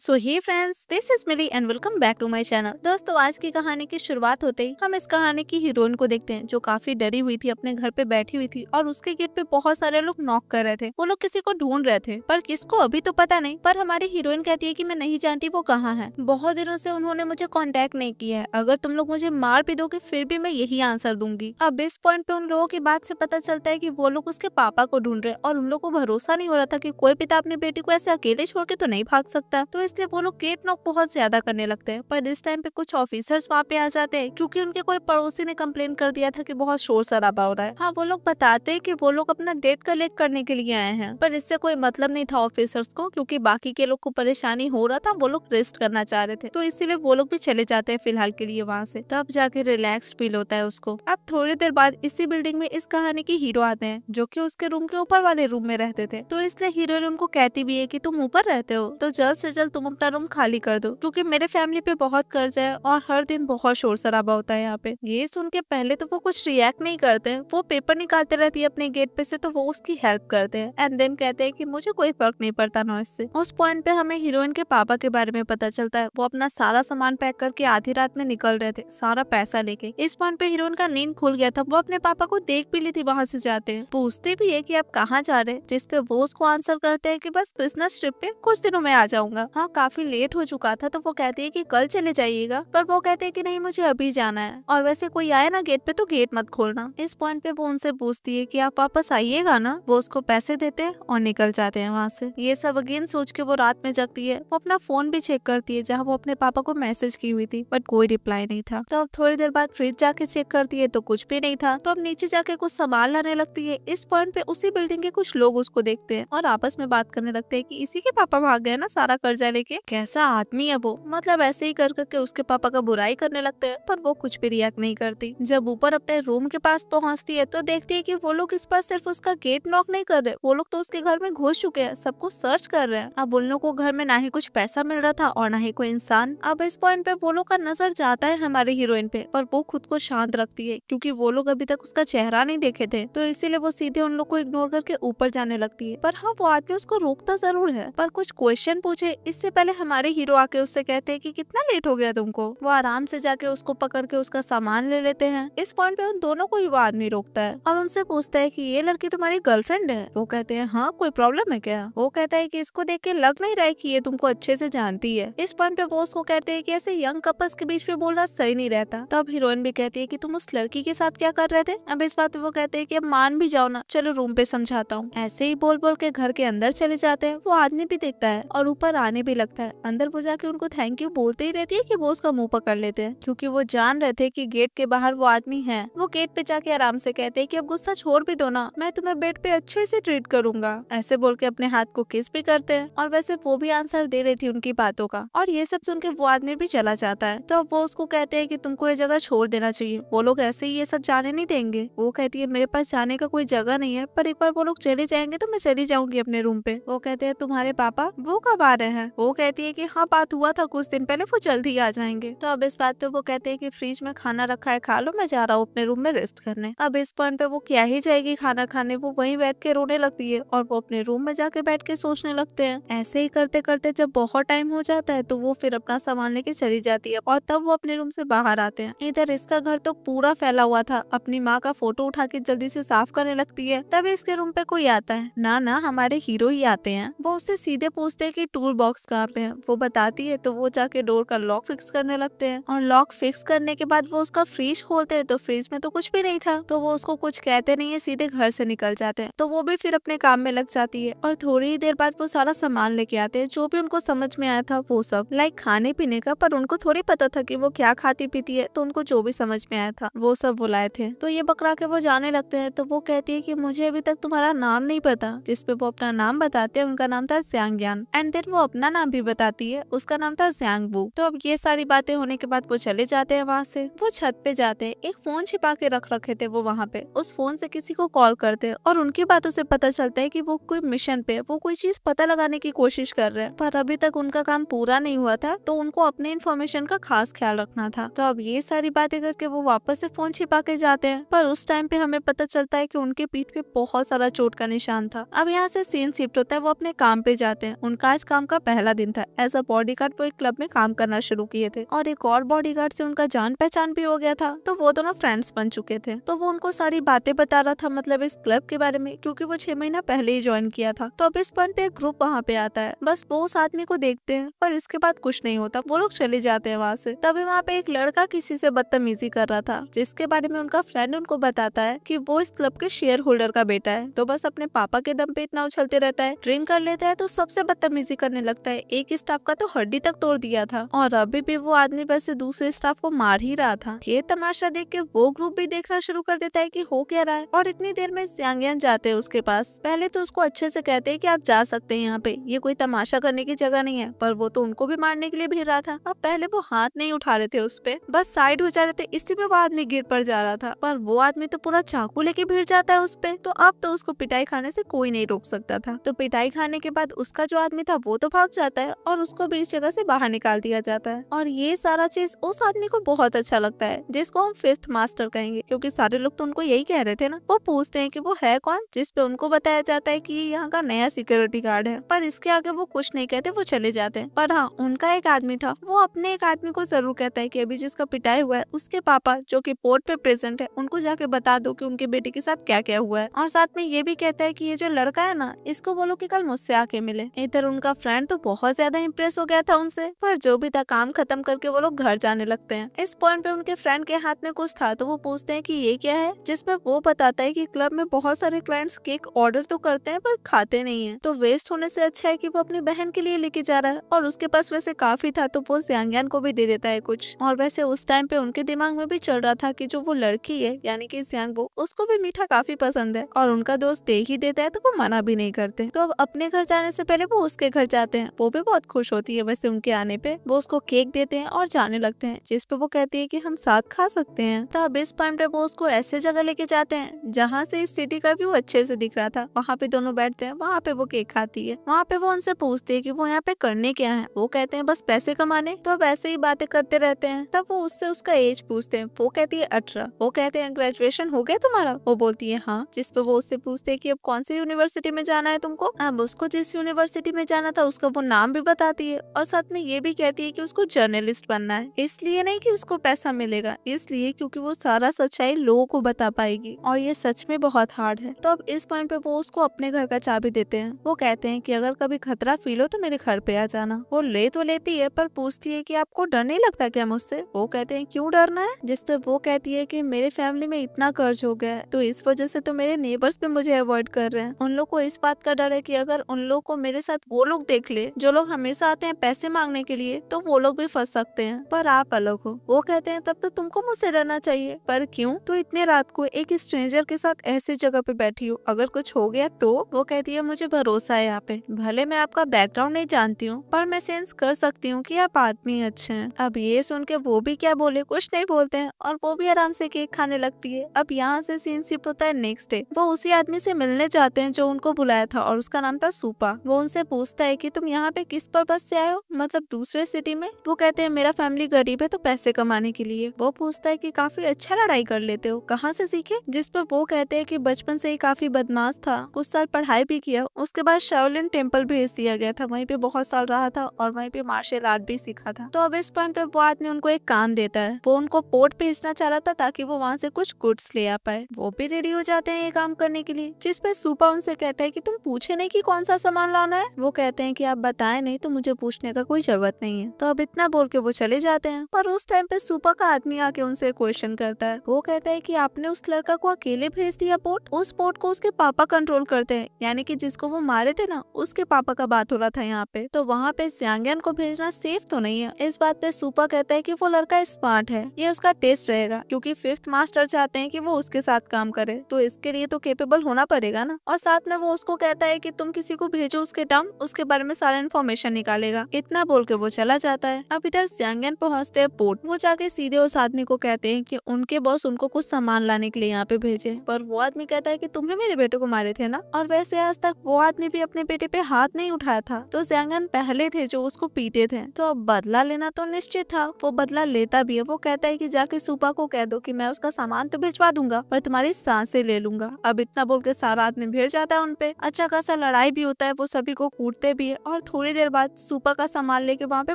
So hey friends, this is Mili and welcome back to my channel. दोस्तों, आज की कहानी की शुरुआत होते ही हम इस कहानी की हीरोइन को देखते हैं जो काफी डरी हुई थी, अपने घर पे बैठी हुई थी और उसके गेट पे बहुत सारे लोग नॉक कर रहे थे। वो लोग किसी को ढूंढ रहे थे, पर किसको अभी तो पता नहीं। पर हमारी हीरोइन कहती है कि मैं नहीं जानती वो कहाँ है। बहुत दिनों से उन्होंने मुझे कांटेक्ट नहीं किया है। अगर तुम लोग मुझे मार भी दोगे फिर भी मैं यही आंसर दूंगी। अब इस पॉइंट पे उन लोगों की बात से पता चलता है कि वो लोग उसके पापा को ढूंढ रहे और उन लोगों को भरोसा नहीं हो रहा था कि कोई पिता अपनी बेटी को ऐसे अकेले छोड़ के तो नहीं भाग सकता। तो इसलिए वो लोग गेट नॉक बहुत ज्यादा करने लगते हैं। पर इस टाइम पे कुछ ऑफिसर्स वहाँ पे आ जाते हैं क्योंकि उनके कोई पड़ोसी ने कंप्लेन कर दिया था कि बहुत शोर शराबा हो रहा है। हाँ, वो लोग बताते हैं कि वो लोग अपना डेट कलेक्ट करने के लिए आए हैं, पर इससे कोई मतलब नहीं था ऑफिसर्स को, क्योंकि बाकी के लोग को परेशानी हो रहा था। वो लोग रेस्ट करना चाह रहे थे, तो इसीलिए वो लोग भी चले जाते हैं फिलहाल के लिए वहाँ से। तब जाके रिलैक्स फील होता है उसको। अब थोड़ी देर बाद इसी बिल्डिंग में इस कहानी की हीरो आते हैं जो कि उसके रूम के ऊपर वाले रूम में रहते थे। तो इसलिए हीरोइन उनको कहती भी है कि तुम ऊपर रहते हो तो जल्द से जल्द तुम अपना रूम खाली कर दो, क्योंकि मेरे फैमिली पे बहुत कर्ज है और हर दिन बहुत शोर शराबा होता है यहाँ पे। ये सुन के पहले तो वो कुछ रिएक्ट नहीं करते हैं, वो पेपर निकालते रहती है अपने गेट पे से, तो वो उसकी हेल्प करते हैं एंड देन कहते हैं कि मुझे कोई फर्क नहीं पड़ता नॉइस से। उस पॉइंट पे हमें हीरोइन के पापा के बारे में पता चलता है। वो अपना सारा सामान पैक करके आधी रात में निकल रहे थे, सारा पैसा लेके। इस पॉइंट पे हीरोइन का नींद खुल गया था। वो अपने पापा को देख भी ली थी वहाँ से जाते हैं। पूछती भी है कि आप कहाँ जा रहे हैं, जिसपे वो उसको आंसर करते हैं कि बस बिजनेस ट्रिप पे कुछ दिनों में आ जाऊंगा। हाँ, काफी लेट हो चुका था, तो वो कहती है कि कल चले जाइएगा, पर वो कहते हैं कि नहीं मुझे अभी जाना है, और वैसे कोई आए ना गेट पे तो गेट मत खोलना। इस पॉइंट पे वो उनसे पूछती है कि आप वापस आइएगा ना। वो उसको पैसे देते हैं और निकल जाते हैं वहाँ से। ये सब अगेन सोच के वो रात में जगती है। वो अपना फोन भी चेक करती है जहाँ वो अपने पापा को मैसेज की हुई थी, बट कोई रिप्लाई नहीं था। तो अब थोड़ी देर बाद फ्रिज जाके चेक करती है तो कुछ भी नहीं था। तो अब नीचे जाके कुछ सामान लाने लगती है। इस पॉइंट पे उसी बिल्डिंग के कुछ लोग उसको देखते हैं और आपस में बात करने लगते हैं कि इसी के पापा भाग गए ना सारा कर्जा लेके, कैसा आदमी है वो। मतलब ऐसे ही कर करके उसके पापा का बुराई करने लगते हैं, पर वो कुछ भी रिएक्ट नहीं करती। जब ऊपर अपने रूम के पास पहुंचती है तो देखती है कि वो लोग इस पर सिर्फ उसका गेट लॉक नहीं कर रहे, वो लोग तो उसके घर में घुस चुके हैं, सब कुछ सर्च कर रहे हैं। अब उन लोगों को घर में ना ही कुछ पैसा मिल रहा था और ना ही कोई इंसान। अब इस पॉइंट पे वो लोग का नजर जाता है हमारे हीरोइन पे, पर वो खुद को शांत रखती है क्योंकि वो लोग अभी तक उसका चेहरा नहीं देखे थे, तो इसीलिए वो सीधे उन लोग को इग्नोर करके ऊपर जाने लगती है। पर हाँ, वो आदमी उसको रोकता जरूर है, पर कुछ क्वेश्चन पूछे इससे पहले हमारे हीरो आके उससे कहते हैं कि कितना लेट हो गया तुमको। वो आराम से जाके उसको पकड़ के उसका सामान ले लेते हैं। इस पॉइंट पे उन दोनों को ही वो आदमी रोकता है और उनसे पूछता है कि ये लड़की तुम्हारी गर्लफ्रेंड है। वो कहते हैं हाँ, कोई प्रॉब्लम है क्या। वो कहता है कि इसको देख के लग नहीं रहा है कि ये तुमको अच्छे से जानती है। इस पॉइंट पे वो उसको कहते हैं कि ऐसे यंग कपल्स के बीच में बोलना सही नहीं रहता। तो अब हीरोइन भी कहती है कि तुम उस लड़की के साथ क्या कर रहे थे। अब इस बात पे वो कहते हैं कि अब मान भी जाओ ना, चलो रूम पे समझाता हूँ। ऐसे ही बोल बोल के घर के अंदर चले जाते हैं। वो आदमी भी देखता है और ऊपर आने भी लगता है। अंदर वो जाके उनको थैंक यू बोलते ही रहती है कि वो उसका मुंह पकड़ लेते हैं, क्योंकि वो जान रहे थे कि गेट के बाहर वो आदमी है। वो गेट पे जाके आराम से कहते हैं कि अब गुस्सा छोड़ भी दो ना, मैं तुम्हें बेड पे अच्छे से ट्रीट करूंगा। ऐसे बोल के अपने हाथ को किस भी करते हैं और वैसे वो भी आंसर दे रही थी उनकी बातों का। और ये सब सुन के वो आदमी भी चला जाता है। तो वो उसको कहते हैं कि तुमको ये जगह छोड़ देना चाहिए, वो लोग ऐसे ही ये सब जाने नहीं देंगे। वो कहती है मेरे पास जाने का कोई जगह नहीं है, पर एक बार वो लोग चले जाएंगे तो मैं चली जाऊंगी अपने रूम पे। वो कहते हैं तुम्हारे पापा वो कब आ रहे हैं। वो कहती है कि हाँ, बात हुआ था कुछ दिन पहले, वो जल्द ही आ जाएंगे। तो अब इस बात पे वो कहते हैं कि फ्रिज में खाना रखा है, खा लो, मैं जा रहा हूँ अपने रूम में रेस्ट करने। अब इस पॉइंट पे वो क्या ही जाएगी खाना खाने, वो वहीं बैठ के रोने लगती है और वो अपने रूम में जाके बैठ के सोचने लगते हैं। ऐसे ही करते करते जब बहुत टाइम हो जाता है तो वो फिर अपना सामान लेके चली जाती है और तब वो अपने रूम से बाहर आते हैं। इधर इसका घर तो पूरा फैला हुआ था। अपनी माँ का फोटो उठा के जल्दी से साफ करने लगती है। तभी इसके रूम पे कोई आता है। ना हमारे हीरो ही आते हैं। वो उससे सीधे पूछते हैं कि टूल बॉक्स कहाँ पे है। वो बताती है तो वो जाके डोर का लॉक फिक्स करने लगते हैं और लॉक फिक्स करने के बाद वो उसका फ्रिज खोलते हैं तो फ्रिज में तो कुछ भी नहीं था। तो वो उसको कुछ कहते नहीं है, सीधे घर से निकल जाते हैं। तो वो भी फिर अपने काम में लग जाती है और थोड़ी ही देर बाद वो सारा सामान लेके आते हैं जो भी उनको समझ में आया था, वो सब लाइक खाने पीने का। पर उनको थोड़ी पता था कि वो क्या खाती पीती है, तो उनको जो भी समझ में आया था वो सब वो लाए थे। तो ये पकड़ा के वो जाने लगते हैं। तो वो कहती है कि मुझे अभी तक तुम्हारा नाम नहीं पता, जिसपे वो अपना नाम बताते हैं। उनका नाम था ज़्यांग्यान एंड देन वो अपना नाम भी बताती है, उसका नाम था ज़्यांगबू। तो अब ये सारी बातें होने के बाद वो चले जाते हैं वहाँ से। वो छत पे जाते हैं, एक फोन छिपा के रख रखे थे वो वहाँ पे। उस फोन से किसी को कॉल करते हैं और उनकी बातों से पता चलता है कि वो कोई मिशन पे, वो कोई चीज पता लगाने की कोशिश कर रहे हैं, पर अभी तक उनका काम पूरा नहीं हुआ था, तो उनको अपने इन्फॉर्मेशन का खास ख्याल रखना था। तो अब ये सारी बातें करके वो वापस से फोन छिपा के जाते हैं, पर उस टाइम पे हमें पता चलता है कि उनके पीठ पे बहुत सारा चोट का निशान था। अब यहाँ से सीन शिफ्ट होता है, वो अपने काम पे जाते हैं। उनका आज काम का पहला दिन था। एज अ बॉडीगार्ड वो एक क्लब में काम करना शुरू किए थे और एक और बॉडीगार्ड से उनका जान पहचान भी हो गया था। तो वो दोनों फ्रेंड्स बन चुके थे। तो वो उनको सारी बातें बता रहा था, मतलब इस क्लब के बारे में, क्योंकि वो 6 महीना पहले ही ज्वाइन किया था। तो अब इस पॉइंट पे एक ग्रुप वहाँ पे आता है। बस वो उस आदमी को देखते हैं पर इसके बाद कुछ नहीं होता, वो लोग चले जाते हैं वहाँ से। तभी वहाँ पे एक लड़का किसी से बदतमीजी कर रहा था, जिसके बारे में उनका फ्रेंड उनको बताता है कि वो इस क्लब के शेयर होल्डर का बेटा है। तो बस अपने पापा के दम पे इतना उछलते रहता है, ड्रिंक कर लेता है तो सबसे बदतमीजी करने लगता है। एक स्टाफ का तो हड्डी तक तोड़ दिया था और अभी भी वो आदमी वैसे दूसरे स्टाफ को मार ही रहा था। ये तमाशा देख के वो ग्रुप भी देखना शुरू कर देता है कि हो क्या रहा है। और इतनी देर में ज़ियांग जाते हैं उसके पास। पहले तो उसको अच्छे से कहते हैं कि आप जा सकते हैं, यहाँ पे ये कोई तमाशा करने की जगह नहीं है, पर वो तो उनको भी मारने के लिए भी रहा था। अब पहले वो हाथ नहीं उठा रहे थे उस पे, बस साइड हो जा रहे थे, इसी में वो आदमी गिर पड़ जा रहा था। पर वो आदमी तो पूरा चाकू लेके भिड़ जाता है उस पे। तो अब तो उसको पिटाई खाने से कोई नहीं रोक सकता था। तो पिटाई खाने के बाद उसका जो आदमी था वो तो भाग जाता है और उसको भी इस जगह से बाहर निकाल दिया जाता है। और ये सारा चीज उस आदमी को बहुत अच्छा लगता है, जिसको हम फिफ्थ मास्टर कहेंगे, क्योंकि सारे लोग तो उनको यही कह रहे थे ना। वो पूछते हैं कि वो है कौन, जिस पे उनको बताया जाता है कि ये यहाँ का नया सिक्योरिटी गार्ड है। पर इसके आगे वो कुछ नहीं कहते, वो चले जाते हैं। पर हाँ, उनका एक आदमी था, वो अपने एक आदमी को जरूर कहता है कि अभी जिसका पिटाई हुआ है उसके पापा जो कि पोर्ट पे प्रेजेंट है, उनको जाके बता दो कि उनके बेटे के साथ क्या क्या हुआ है। और साथ में ये भी कहता है कि ये जो लड़का है ना, इसको बोलो कि कल मुझसे आके मिले। इधर उनका फ्रेंड तो बहुत ज्यादा इम्प्रेस हो गया था उनसे, पर जो भी था काम खत्म करके वो लोग घर जाने लगते हैं। इस पॉइंट पे उनके फ्रेंड के हाथ में कुछ था, तो वो पूछते हैं कि ये क्या है, जिसमें वो बताता है कि क्लब में बहुत सारे क्लाइंट्स केक ऑर्डर तो करते हैं पर खाते नहीं है, तो वेस्ट होने से अच्छा है कि वो अपनी बहन के लिए लेके जा रहा है। और उसके पास वैसे काफी था, तो वो ज़ियांग को भी दे देता है कुछ। और वैसे उस टाइम पे उनके दिमाग में भी चल रहा था कि जो वो लड़की है यानी कि ज़ियांग, उसको भी मीठा काफी पसंद है और उनका दोस्त दे ही देता है, तो वो मना भी नहीं करते। तो अब अपने घर जाने से पहले वो उसके घर जाते हैं। वो भी बहुत खुश होती है वैसे उनके आने पे। वो उसको केक देते हैं और जाने लगते हैं, जिस पे वो कहती है कि हम साथ खा सकते हैं। तो अब इस पॉइंट पे वो उसको ऐसे जगह लेके जाते हैं जहाँ से इस सिटी का व्यू अच्छे से दिख रहा था। वहाँ पे दोनों बैठते हैं, वहाँ पे वो केक खाती है। वहाँ पे वो उनसे पूछती है कि वो यहाँ पे करने क्या है। वो कहते हैं बस पैसे कमाने। तो अब ऐसे ही बातें करते रहते हैं। तब वो उससे उसका एज पूछते हैं। वो कहती है 18। वो कहते हैं ग्रेजुएशन हो गया तुम्हारा? वो बोलती है हाँ। जिस पे वो उससे पूछते हैं कि अब कौन सी यूनिवर्सिटी में जाना है तुमको। अब उसको जिस यूनिवर्सिटी में जाना था उसका वो नाम भी बताती है और साथ में ये भी कहती है कि उसको जर्नलिस्ट बनना है। इसलिए नहीं कि उसको पैसा मिलेगा, इसलिए क्योंकि वो सारा सच्चाई लोगों को बता पाएगी और ये सच में बहुत हार्ड है। तो अब इस पॉइंट पे वो उसको अपने घर का चाबी देते हैं। वो कहते हैं कि अगर कभी खतरा फील हो तो मेरे घर पे आ जाना। वो ले तो लेती है पर पूछती है कि आपको डर नहीं लगता क्या मुझसे? वो कहते हैं क्यों डरना है? जिस पे वो कहती है कि मेरे फैमिली में इतना कर्ज हो गया है, तो इस वजह से तो मेरे नेबर्स भी मुझे अवॉइड कर रहे हैं। उन लोग को इस बात का डर है कि अगर उन लोग को मेरे साथ वो लोग देख ले जो लोग हमेशा आते हैं पैसे मांगने के लिए, तो वो लोग भी फंस सकते हैं। पर आप अलग हो। वो कहते हैं तब तो तुमको मुझसे डरना चाहिए। पर क्यों? तो इतने रात को एक स्ट्रेंजर के साथ ऐसी जगह पे बैठी हो, अगर कुछ हो गया तो? वो कहती है मुझे भरोसा है यहाँ पे, भले मैं आपका बैकग्राउंड नहीं जानती हूँ पर मैं सेंस कर सकती हूँ कि आप आदमी अच्छे हैं। अब ये सुन के वो भी क्या बोले, कुछ नहीं बोलते हैं और वो भी आराम से केक खाने लगती है। अब यहाँ से सीन शिफ्ट होता है नेक्स्ट डे। वो उसी आदमी से मिलने जाते हैं जो उनको बुलाया था और उसका नाम था सूपा। वो उनसे पूछता है कि तुम यहाँ पे किस पर्पज से आए हो, मतलब दूसरे सिटी में? वो कहते हैं मेरा फैमिली गरीब है तो पैसे कमाने के लिए। वो पूछता है कि काफी अच्छा लड़ाई कर लेते हो, कहाँ से सीखे? जिस पर वो कहते हैं कि बचपन से ही काफी बदमाश था, कुछ साल पढ़ाई भी किया, उसके बाद शाओलिन टेम्पल भेज दिया गया था, वहीं पे बहुत साल रहा था और वहीं पे मार्शल आर्ट भी सीखा था। तो अब इस पॉइंट पे वो आदमी उनको एक काम देता है। वो उनको पोर्ट भेजना चाह रहा था ताकि वो वहाँ से कुछ गुड्स ले आ पाए। वो भी रेडी हो जाते हैं ये काम करने के लिए। जिस पे सूपा उनसे कहता है कि तुम पूछे नहीं कि कौन सा सामान लाना है? वो कहते हैं कि आप बताए नहीं तो मुझे पूछने का कोई जरूरत नहीं है। तो अब इतना बोल के वो चले जाते हैं। पर उस टाइम पे सूपा का आदमी आके उनसे क्वेश्चन करता है। वो कहता है कि आपने उस लड़का को अकेले भेज दिया पोर्ट? उस पोर्ट को उसके पापा कंट्रोल करते हैं, यानी कि जिसको वो मारे थे ना, उसके पापा का बात हो रहा था यहाँ पे। तो वहाँ पे ज़ियांग को भेजना सेफ तो नहीं है। इस बात पे सूपा कहता है कि वो लड़का स्मार्ट है, ये उसका टेस्ट रहेगा, क्योंकि फिफ्थ मास्टर चाहते हैं कि वो उसके साथ काम करे, तो इसके लिए तो केपेबल होना पड़ेगा ना। और साथ में वो उसको कहता है कि तुम किसी को भेजो उसके टाउन, उसके बारे में सारा इन्फॉर्मेशन निकालेगा। इतना बोल के वो चला जाता है। अब इधर ज़ियांग पहुँचते हैं पोर्ट। वो जाके सीधे उस आदमी को कहते हैं कि उनके बॉस उनको कुछ सामान लाने के लिए यहाँ पे भेजे। पर वो आदमी कहता है कि तुमने मेरे बेटे को मारे थे ना। और वैसे आज तक वो आदमी भी अपने बेटे पे हाथ नहीं उठाया था। तो ज़ियांग पहले थे जो उसको पीटे थे, तो अब बदला लेना तो निश्चित था। वो बदला लेता भी है। वो कहता है कि जाके सूपा को कह दो कि मैं उसका सामान तो भिजवा दूंगा पर तुम्हारी सांसें ले लूंगा। अब इतना बोल के सारा आदमी भिड़ जाता है उनपे। अच्छा खासा लड़ाई भी होता है, वो सभी को कूटते भी है और थोड़ी थोड़ी देर बाद सुपा का सामान लेके वहाँ पे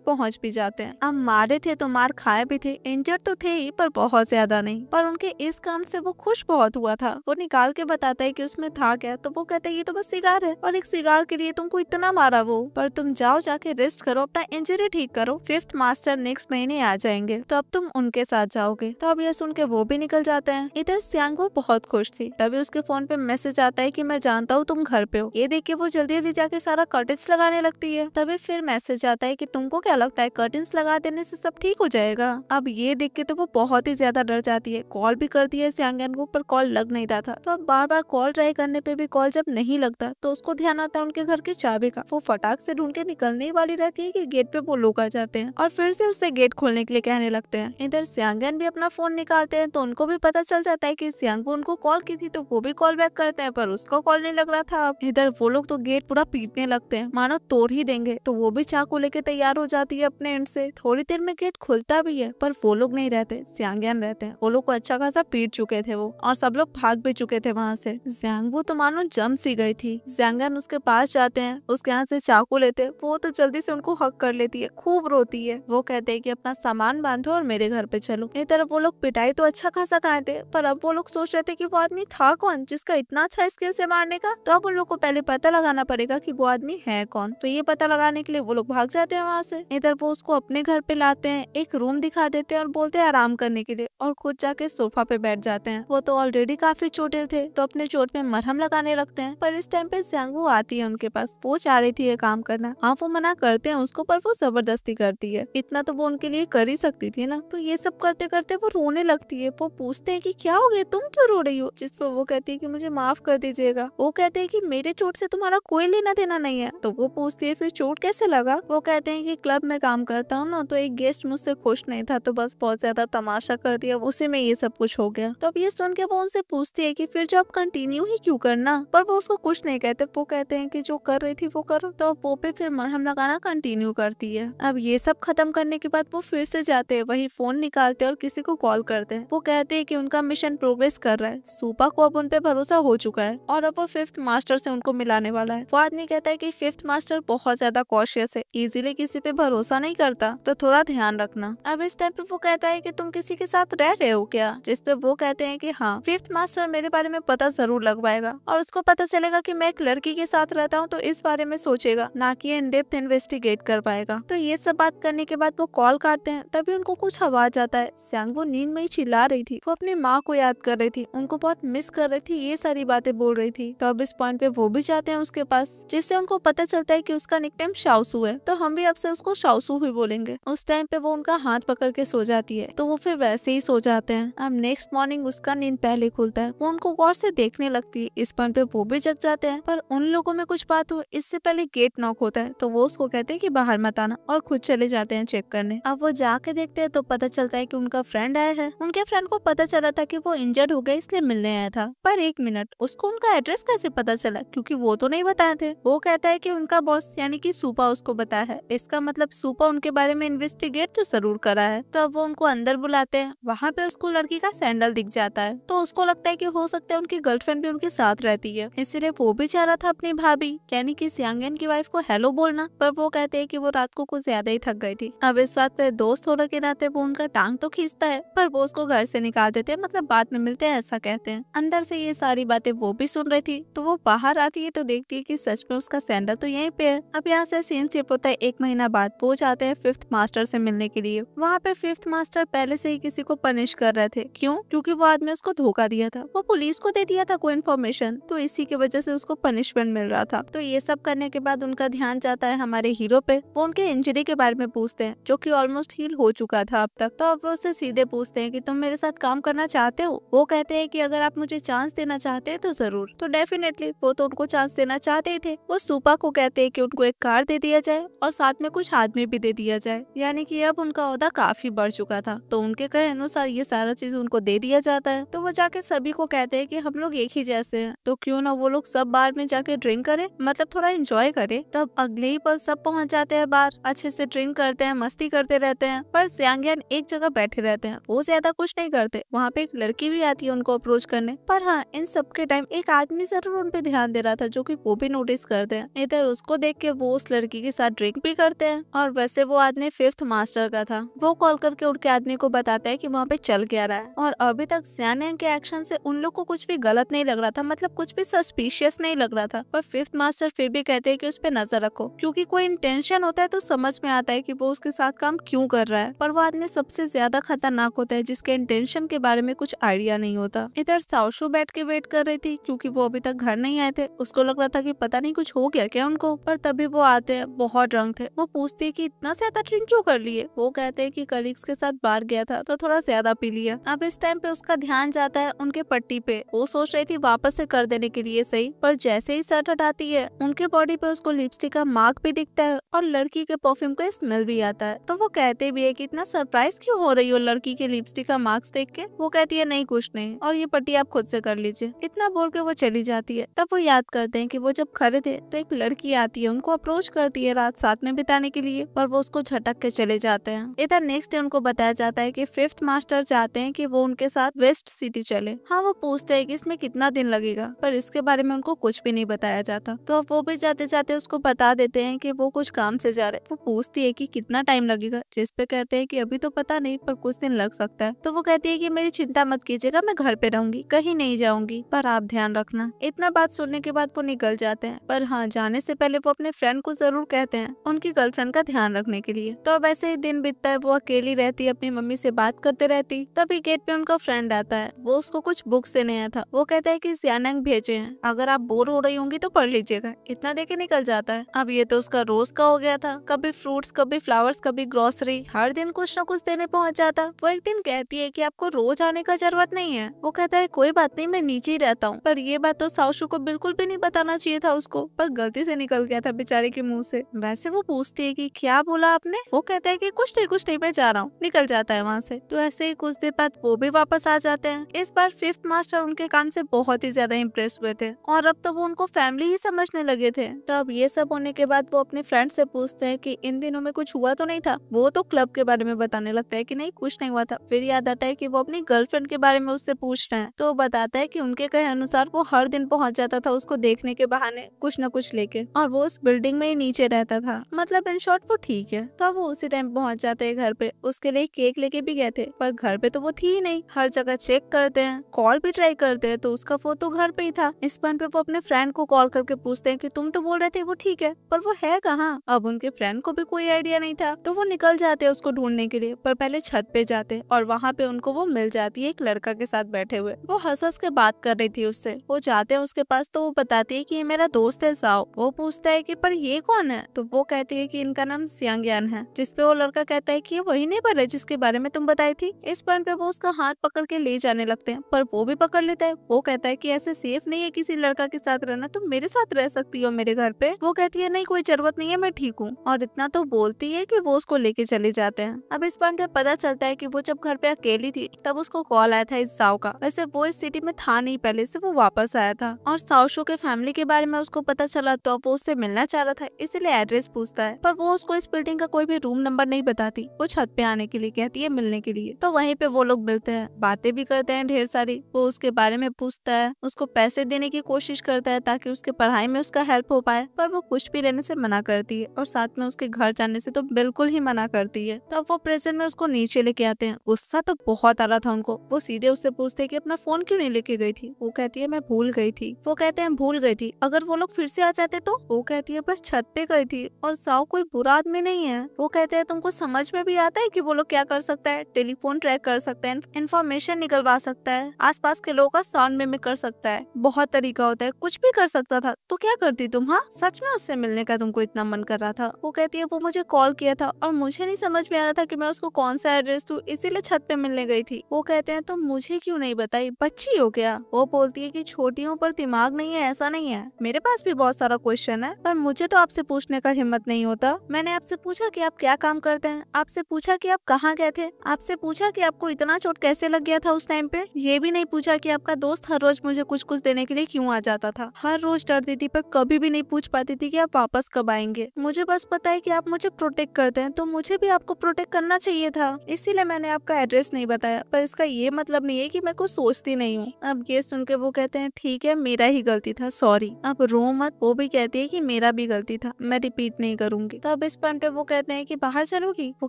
पहुँच भी जाते हैं। अब मारे थे तो मार खाए भी थे, इंजर्ड तो थे ही पर बहुत ज्यादा नहीं। पर उनके इस काम से वो खुश बहुत हुआ था। वो निकाल के बताता है कि उसमें था क्या, तो वो कहते हैं ये तो बस सिगार है और एक सिगार के लिए तुमको इतना मारा वो, पर तुम जाओ जाके रेस्ट करो, अपना इंजरी ठीक करो, फिफ्थ मास्टर नेक्स्ट महीने आ जाएंगे तो अब तुम उनके साथ जाओगे। तो अब ये सुन के वो भी निकल जाते हैं। इधर सियांगो बहुत खुश थी। तभी उसके फोन पे मैसेज आता है कि मैं जानता हूँ तुम घर पे हो। ये देख के वो जल्दी जल्दी जाके सारा कर्टेन्स लगाने लगती है। तभी फिर मैसेज आता है कि तुमको क्या लगता है कर्टेन्स लगा देने से सब ठीक हो जाएगा। अब ये देख के तो वो बहुत ही ज्यादा डर जाती है। कॉल भी करती है सियांगन को पर कॉल लग नहीं रहा था। तो अब बार बार कॉल ट्राई करने पे भी कॉल जब नहीं लगता तो उसको ध्यान आता है उनके घर की चाबी का। वो फटाक से ढूंढ के निकलने वाली रहती है कि गेट पे वो लोग आ जाते हैं और फिर से उससे गेट खोलने के लिए कहने लगते हैं। इधर सियांगन भी अपना फोन निकालते हैं तो उनको भी पता चल जाता है कि सियांगो उनको कॉल की थी, तो वो भी कॉल बैक करते हैं पर उसको कॉल नहीं लग रहा था। अब इधर वो लोग तो गेट पूरा पीटने लगते हैं, मानो तोड़ ही देंगे। तो वो भी चाकू लेके तैयार हो जाती है अपने एंड से। थोड़ी देर में गेट खुलता भी है पर वो लोग नहीं रहते, सियांगन रहते हैं। वो लोग को अच्छा खासा पीट चुके थे वो और सब लोग भाग भी चुके थे वहाँ से। जियांगो तो मानो जम सी गई थी। जियांगन उसके पास जाते हैं, उसके यहाँ से चाकू लेते हैं। वो तो जल्दी से उनको हक कर लेती है, खूब रोती है। वो कहते हैं कि अपना सामान बांधो और मेरे घर पे चलो। इस तरफ वो लोग पिटाई तो अच्छा खासा खाए थे पर अब वो लोग सोच रहे थे कि वो आदमी था कौन जिसका इतना अच्छा स्किल से मारने का। तो अब उन लोग को पहले पता लगाना पड़ेगा कि वो आदमी है कौन। तो ये पता लगाने के लिए वो लोग भाग जाते हैं वहाँ से। इधर वो उसको अपने घर पे लाते हैं, एक रूम दिखा देते हैं और बोलते हैं आराम करने के लिए, और खुद जाके सोफा पे बैठ जाते हैं। वो तो ऑलरेडी काफी चोटिल थे तो अपने चोट में मरहम लगाने लगते हैं। पर इस टाइम पे जियांगो आती है उनके पास। वो चाह रही थी ये काम करना। हाँ वो मना करते हैं उसको पर वो जबरदस्ती करती है। इतना तो वो उनके लिए कर ही सकती थी ना। तो ये सब करते करते वो रोने लगती है। वो पूछते हैं कि क्या हो गया, तुम क्यों रो रही हो? जिस पर वो कहती है कि मुझे माफ कर दीजिएगा। वो कहते हैं कि मेरे चोट से तुम्हारा कोई लेना देना नहीं है। तो वो पूछती है फिर चोट कैसे लगा? वो कहते हैं कि क्लब में काम करता हूँ ना, तो एक गेस्ट मुझसे खुश नहीं था तो बस बहुत ज्यादा तमाशा कर दिया, उसी में ये सब कुछ हो गया। तो अब ये सुन के वो उनसे पूछती है कि फिर जब कंटिन्यू ही क्यों करना? पर वो उसको कुछ नहीं कहते। वो कहते हैं कि जो कर रही थी वो करो। तो वो पे फिर मरहम लगाना कंटिन्यू करती है। अब ये सब खत्म करने के बाद वो फिर से जाते हैं, वही फोन निकालते हैं और किसी को कॉल करते हैं। वो कहते हैं कि उनका मिशन प्रोग्रेस कर रहा है, सुपा को अब उन पे भरोसा हो चुका है और अब वो फिफ्थ मास्टर से उनको मिलाने वाला है। वो आदमी कहता है कि फिफ्थ मास्टर बहुत ज्यादा कॉशियस है, इजीली किसी पे भरोसा नहीं करता, तो थोड़ा ध्यान रखना। अब इस टाइम पे वो कहता है कि तुम किसी के साथ रह रहे हो क्या? जिस पे वो कहते हैं कि हाँ, फिफ्थ मास्टर मेरे बारे में पता जरूर लगवाएगा और उसको पता चलेगा कि मैं एक लड़की के साथ रहता हूँ तो इस बारे में सोचेगा, ना कि इन डेप्थ इन्वेस्टिगेट कर पाएगा। तो ये सब बात करने के बाद वो कॉल काटते हैं। तभी उनको कुछ आवाज आता है। जियांगो नींद में ही चिल्ला रही थी। वो अपनी माँ को याद कर रही थी, उनको बहुत मिस कर रही थी, ये सारी बातें बोल रही थी। तो अब इस पॉइंट पे वो भी जाते हैं उसके पास, जिससे उनको पता चलता है कि उसका निकनेम शाओसू है, तो हम भी अब से उसको शाओसू ही बोलेंगे। उस टाइम पे वो उनका हाथ पकड़ के सो जाती है तो वो फिर वैसे ही सो जाते हैं। अब नेक्स्ट मॉर्निंग उसका नींद पहले खुलता है। वो उनको गौर से देखने लगती है। इस पॉइंट पे वो भी जग जाते हैं पर उन लोगों में कुछ बात हो इससे पहले गेट नॉक होता है। तो वो उसको कहते हैं कि बाहर मत आना और खुद चले जाते हैं चेक करने। अब वो जाके देखते हैं तो पता चलता है कि उनका फ्रेंड आया है। उनके फ्रेंड को पता चला था कि वो इंजर्ड हो गए इसलिए मिलने आया था। पर एक मिनट, उसको उनका एड्रेस कैसे पता चला? क्योंकि वो तो नहीं बताए थे। वो कहता है कि उनका बॉस यानी कि सुपा उसको बताया है। इसका मतलब सुपा उनके बारे में इन्वेस्टिगेट तो जरूर करा है। तो अब वो उनको अंदर बुलाते हैं। वहाँ पे उसको लड़की का सैंडल दिख जाता है तो उसको लगता है कि हो सकता है उनकी गर्लफ्रेंड भी उनके साथ रहती है, इसलिए वो भी चाह रहा था अपनी भाभी यानी कि सियांगन की वाइफ को हेलो बोलना। पर वो कहते हैं कि वो रात को कुछ ज्यादा ही थक गई थी। अब इस बात पे दोस्त होने के नाते वो उनका टांग तो खींचता है पर वो उसको घर से निकाल देते हैं, मतलब बाद में मिलते हैं ऐसा कहते हैं। अंदर से ये सारी बातें वो भी सुन रही थी। तो वो बाहर आती है तो देखती है कि सच में उसका सैंडल तो यहीं पे है। अब यहाँ से सीन शिफ्ट होता है 1 महीना बाद। वो जाते हैं फिफ्थ मास्टर से मिलने के लिए। वहाँ पे फिफ्थ मास्टर पहले से ही किसी को पनिश कर रहे थे। क्यों? क्योंकि वो आदमी उसको धोखा दिया था, वो पुलिस को दे दिया था कोई इन्फॉर्मेशन, तो इसी की वजह से उसको पनिशमेंट मिल रहा था। तो ये सब करने के बाद उनका ध्यान जाता है हमारे हीरो पे। वो उनके इंजरी के बारे में पूछते हैं जो कि ऑलमोस्ट हील हो चुका था अब तक। तो अब वो उससे सीधे पूछते हैं कि तुम मेरे साथ काम करना चाहते हो? वो कहते हैं कि अगर आप मुझे चांस देना चाहते हैं तो जरूर। तो डेफिनेटली वो तो उनको चांस देना चाहते ही थे। वो सुपा को कहते हैं कि उनको एक कार दे दिया जाए और साथ में कुछ आदमी भी दे दिया जाए, यानी कि अब उनका ओहदा काफी बढ़ चुका था। तो उनके कहे अनुसार ये सारा चीज उनको दे दिया जाता है। तो वो जाके सभी को कहते हैं कि हम लोग एक ही जैसे हैं, तो क्यों ना वो लोग सब बार में जाके ड्रिंक करें, मतलब थोड़ा एंजॉय करें। तब अगले ही पल सब पहुंच जाते हैं बाहर, अच्छे से ड्रिंक करते हैं, मस्ती करते रहते हैं। पर सियांगन एक जगह बैठे रहते हैं, वो ज्यादा कुछ नहीं करते। वहाँ पे एक लड़की भी आती है उनको अप्रोच करने। पर हाँ, इन सब के टाइम एक आदमी जरूर उन पे ध्यान दे रहा था जो कि वो भी नोटिस करते हैं। इधर उसको देख के वो उस लड़की के साथ ड्रिंक भी करते हैं। और वैसे वो आदमी 5th मास्टर का था। वो कॉल करके उनके आदमी को बताता है कि वहाँ पे चल क्या रहा है। और अभी तक सियानियांग के एक्शन से उन लोग को कुछ भी गलत नहीं लग रहा था, मतलब कुछ भी सस्पिशियस नहीं लग रहा था। पर 5th मास्टर फिर भी कहते हैं कि उस पर नजर रखो, क्योंकि कोई इंटेंशन होता है तो समझ में आता है कि वो उसके साथ काम क्यों कर रहा है। पर वो आदमी सबसे ज्यादा खतरनाक होता है जिसके इंटेंशन के बारे में कुछ आइडिया नहीं होता। इधर साओशु बैठ के वेट कर रही थी क्योंकि वो अभी तक घर नहीं आए थे। उसको लग रहा था कि पता नहीं कुछ हो गया क्या उनको। पर तभी वो आते हैं, बहुत ड्रंक थे। वो पूछती है कि इतना ज्यादा ड्रिंक क्यों कर लिए। वो कहते हैं कि कलीग्स के साथ बाहर गया था तो थोड़ा ज्यादा पी लिया। अब इस टाइम पे उसका ध्यान जाता है उनके पट्टी पे। वो सोच रही थी वापस से कर देने के लिए सही, पर जैसे ही शर्ट हटाती है उनके बॉडी पे उसको लिपस्टिक का मार्क भी दिखता है और लड़की के परफ्यूम का स्मेल भी आता है। तो वो कहते भी है कि इतना सरप्राइज क्यों हो रही हो लड़की के लिपस्टिक का मार्क्स देख के। वो कहती है नहीं कुछ नहीं, और ये पट्टी आप खुद से कर लीजिए। इतना बोल के वो चली जाती है। तब वो याद करते हैं कि वो जब खड़े थे तो एक लड़की आती है, उनको अप्रोच करती है रात साथ में बिताने के लिए, पर वो उसको झटक के चले जाते हैं। इधर नेक्स्ट डे उनको बताया जाता है कि 5th मास्टर चाहते हैं कि वो उनके साथ वेस्ट सिटी चले। हाँ, वो पूछते हैं कि इसमें कितना दिन लगेगा, पर इसके बारे में उनको कुछ भी नहीं बताया जाता। तो अब वो भी जाते जाते उसको बता देते हैं कि वो कुछ काम से जा रहे। वो पूछती है कि कितना टाइम लगेगा, जिस पे कहते हैं कि अभी तो पता नहीं, पर कुछ दिन लग सकता है। तो वो कहती है कि मेरी चिंता मत कीजिएगा, मैं घर पे रहूंगी, कहीं नहीं जाऊंगी, पर आप ध्यान रखना। इतना बात सुनने के बाद वो निकल जाते हैं। पर हाँ, जाने से पहले वो अपने फ्रेंड को जरूर कहते हैं उनकी गर्लफ्रेंड का ध्यान रखने के लिए। तो अब ऐसे ही दिन बीतता है। वो अकेली रहती है, अपनी मम्मी से बात करते रहती। तभी गेट पे उनका फ्रेंड आता है। वो उसको कुछ बुक्स देने आया था। वो कहता है कि सियानियांग भेजे हैं, अगर आप बोर हो रही होंगी तो पढ़ लीजिएगा। इतना देके निकल जाता है। अब ये तो उसका रोज का हो गया था, कभी फ्रूट्स, कभी फ्लावर्स, कभी ग्रोसरी, हर दिन कुछ न कुछ देने पहुंच जाता। वो एक दिन कहती है कि आपको रोज आने का जरूरत नहीं है। वो कहता है कोई बात नहीं, मैं नीचे ही रहता हूँ। पर ये बात तो साओशु को बिल्कुल भी नहीं बताना चाहिए था उसको, पर गलती से निकल गया था बेचारे के मुंह से। वैसे वो पूछती है कि क्या बोला आपने। वो कहता है कि कुछ नहीं मैं जा रहा हूँ। निकल जाता है वहाँ से। तो ऐसे ही कुछ देर बाद वो भी वापस आ जाते हैं। इस बार 5th मास्टर उनके काम से बहुत ही ज्यादा इम्प्रेस हुए थे और अब तो वो उनको फैमिली ही समझने लगे थे। तो अब ये सब होने के बाद वो अपने फ्रेंड से पूछते हैं कि इन दिनों में कुछ हुआ तो नहीं था। वो तो क्लब के बारे में बताने लगता है कि नहीं कुछ नहीं हुआ था। फिर याद आता है कि वो अपनी गर्लफ्रेंड के बारे में उससे पूछ रहे हैं। तो वो बताता है कि उनके कहे अनुसार वो हर दिन पहुंच जाता था उसको देखने के बहाने कुछ न कुछ लेके, और वो उस बिल्डिंग में ही नीचे रहता था। मतलब इन शॉर्ट वो ठीक है। तो वो उसी टाइम पहुंच जाते हैं घर पे। उसके लिए केक लेके भी गए थे, पर घर पे तो वो थी ही नहीं। हर जगह चेक करते हैं, कॉल भी ट्राई करते हैं, तो उसका फोन तो घर पे ही था। इस पॉइंट पे वो अपने फ्रेंड को कॉल करके पूछते हैं कि तुम तो बोल रहे थे वो ठीक है, पर वो है कहाँ। अब उनके फ्रेंड को भी कोई आइडिया नहीं था। तो वो निकल जाते हैं उसको ढूंढने के लिए, पर पहले छत पे जाते और वहाँ पे उनको वो मिल जाती है एक लड़का के साथ बैठे हुए। वो हंस के बात कर रही थी उससे। वो जाते हैं उसके पास तो वो बताती है कि ये मेरा दोस्त है साओ। वो पूछता है कि पर ये कौन है। तो वो कहती है कि इनका नाम सियांग्यान है। जिसपे वो लड़का कहता है कि ये वही नेबर है जिसके बारे में तुम बताई थी। इस पॉइंट पे वो उसका हाथ पकड़ के ले जाने लगते हैं, पर वो भी पकड़ लेता है। वो कहता है कि ऐसे सेफ नहीं है किसी लड़का के साथ रहना, तुम मेरे साथ रह सकती हो मेरे घर पे। वो कहती है नहीं कोई जरूरत नहीं है, मैं ठीक हूँ। और इतना तो बोलती है कि वो उसको लेके चले जाते हैं। अब इस पॉइंट पे पता चलता है कि वो जब घर पे अकेली थी तब उसको कॉल आया था इस साओ का। वैसे वो इस सिटी में था नहीं पहले से, वो वापस आया था और साओशो के फैमिली के बारे में उसको पता चला। तो वो उससे मिलना चाह रहा था, इसीलिए एड्रेस पूछता है। पर वो उसको इस बिल्डिंग का कोई भी रूम नंबर नहीं बताती। वो छत पे आने के लिए कहती है मिलने के लिए। तो वहीं पे वो लोग मिलते हैं, बातें भी करते हैं ढेर सारी। वो उसके बारे में पूछता है, उसको पैसे देने की कोशिश करता है ताकि उसके पढ़ाई में उसका हेल्प हो पाए, पर वो कुछ भी लेने से मना करती है और साथ में उसके घर जाने से तो बिल्कुल ही मना करती है। तो वो प्रेजेंट में उसको नीचे लेके आते हैं। गुस्सा तो बहुत आ रहा था उनको। वो सीधे उससे पूछते हैं कि अपना फोन क्यों नहीं लेके गई थी। वो कहती है मैं भूल गई थी। वो कहते हैं भूल गई थी, अगर वो लोग फिर से आ जाते तो। वो कहती है बस छत पे गई थी और साओ कोई बुरा आदमी नहीं है। वो कहते हैं तुमको समझ में भी आता है कि वो लोग क्या कर सकता है, टेलीफोन ट्रैक कर सकता है, इन्फॉर्मेशन निकलवा सकता है, आसपास के लोगों का साउंड मिमिक कर सकता है, बहुत तरीका होता है, कुछ भी कर सकता था। तो क्या करती तुम। हाँ सच में उससे मिलने का तुमको इतना मन कर रहा था। वो कहती है वो मुझे कॉल किया था और मुझे नहीं समझ में आ रहा था कि मैं उसको कौन सा एड्रेस दूं, इसीलिए छत पे मिलने गई थी। वो कहते हैं तुम मुझे क्यों नहीं बताई, बच्ची हो क्या। वो बोलती है कि छोटियों पर दिमाग नहीं है, ऐसा नहीं है, मेरे पास भी बहुत सारा क्वेश्चन है, पर मुझे तो आपसे पूछने का हिम्मत नहीं होता। मैंने आपसे पूछा कि आप क्या काम करते हैं, आपसे पूछा कि आप कहाँ गए थे, आपसे पूछा कि आपको इतना चोट कैसे लग गया था उस टाइम पे, ये भी नहीं पूछा कि आपका दोस्त हर रोज मुझे कुछ कुछ देने के लिए क्यों आ जाता था। हर रोज डरती थी पर कभी भी नहीं पूछ पाती थी कि आप वापस कब आएंगे। मुझे बस पता है कि आप मुझे प्रोटेक्ट करते हैं, तो मुझे भी आपको प्रोटेक्ट करना चाहिए था, इसीलिए मैंने आपका एड्रेस नहीं बताया। पर इसका ये मतलब नहीं है कि मैं कुछ सोचती नहीं हूँ। अब ये सुन के वो कहते हैं ठीक है मेरा ही गलती था, सॉरी, अब रो मत। वो भी कहती है कि मेरा भी गलती था, मैं रिपीट नहीं करूंगी। तो अब इस पॉइंट पे वो कहते हैं कि बाहर चलोगी? वो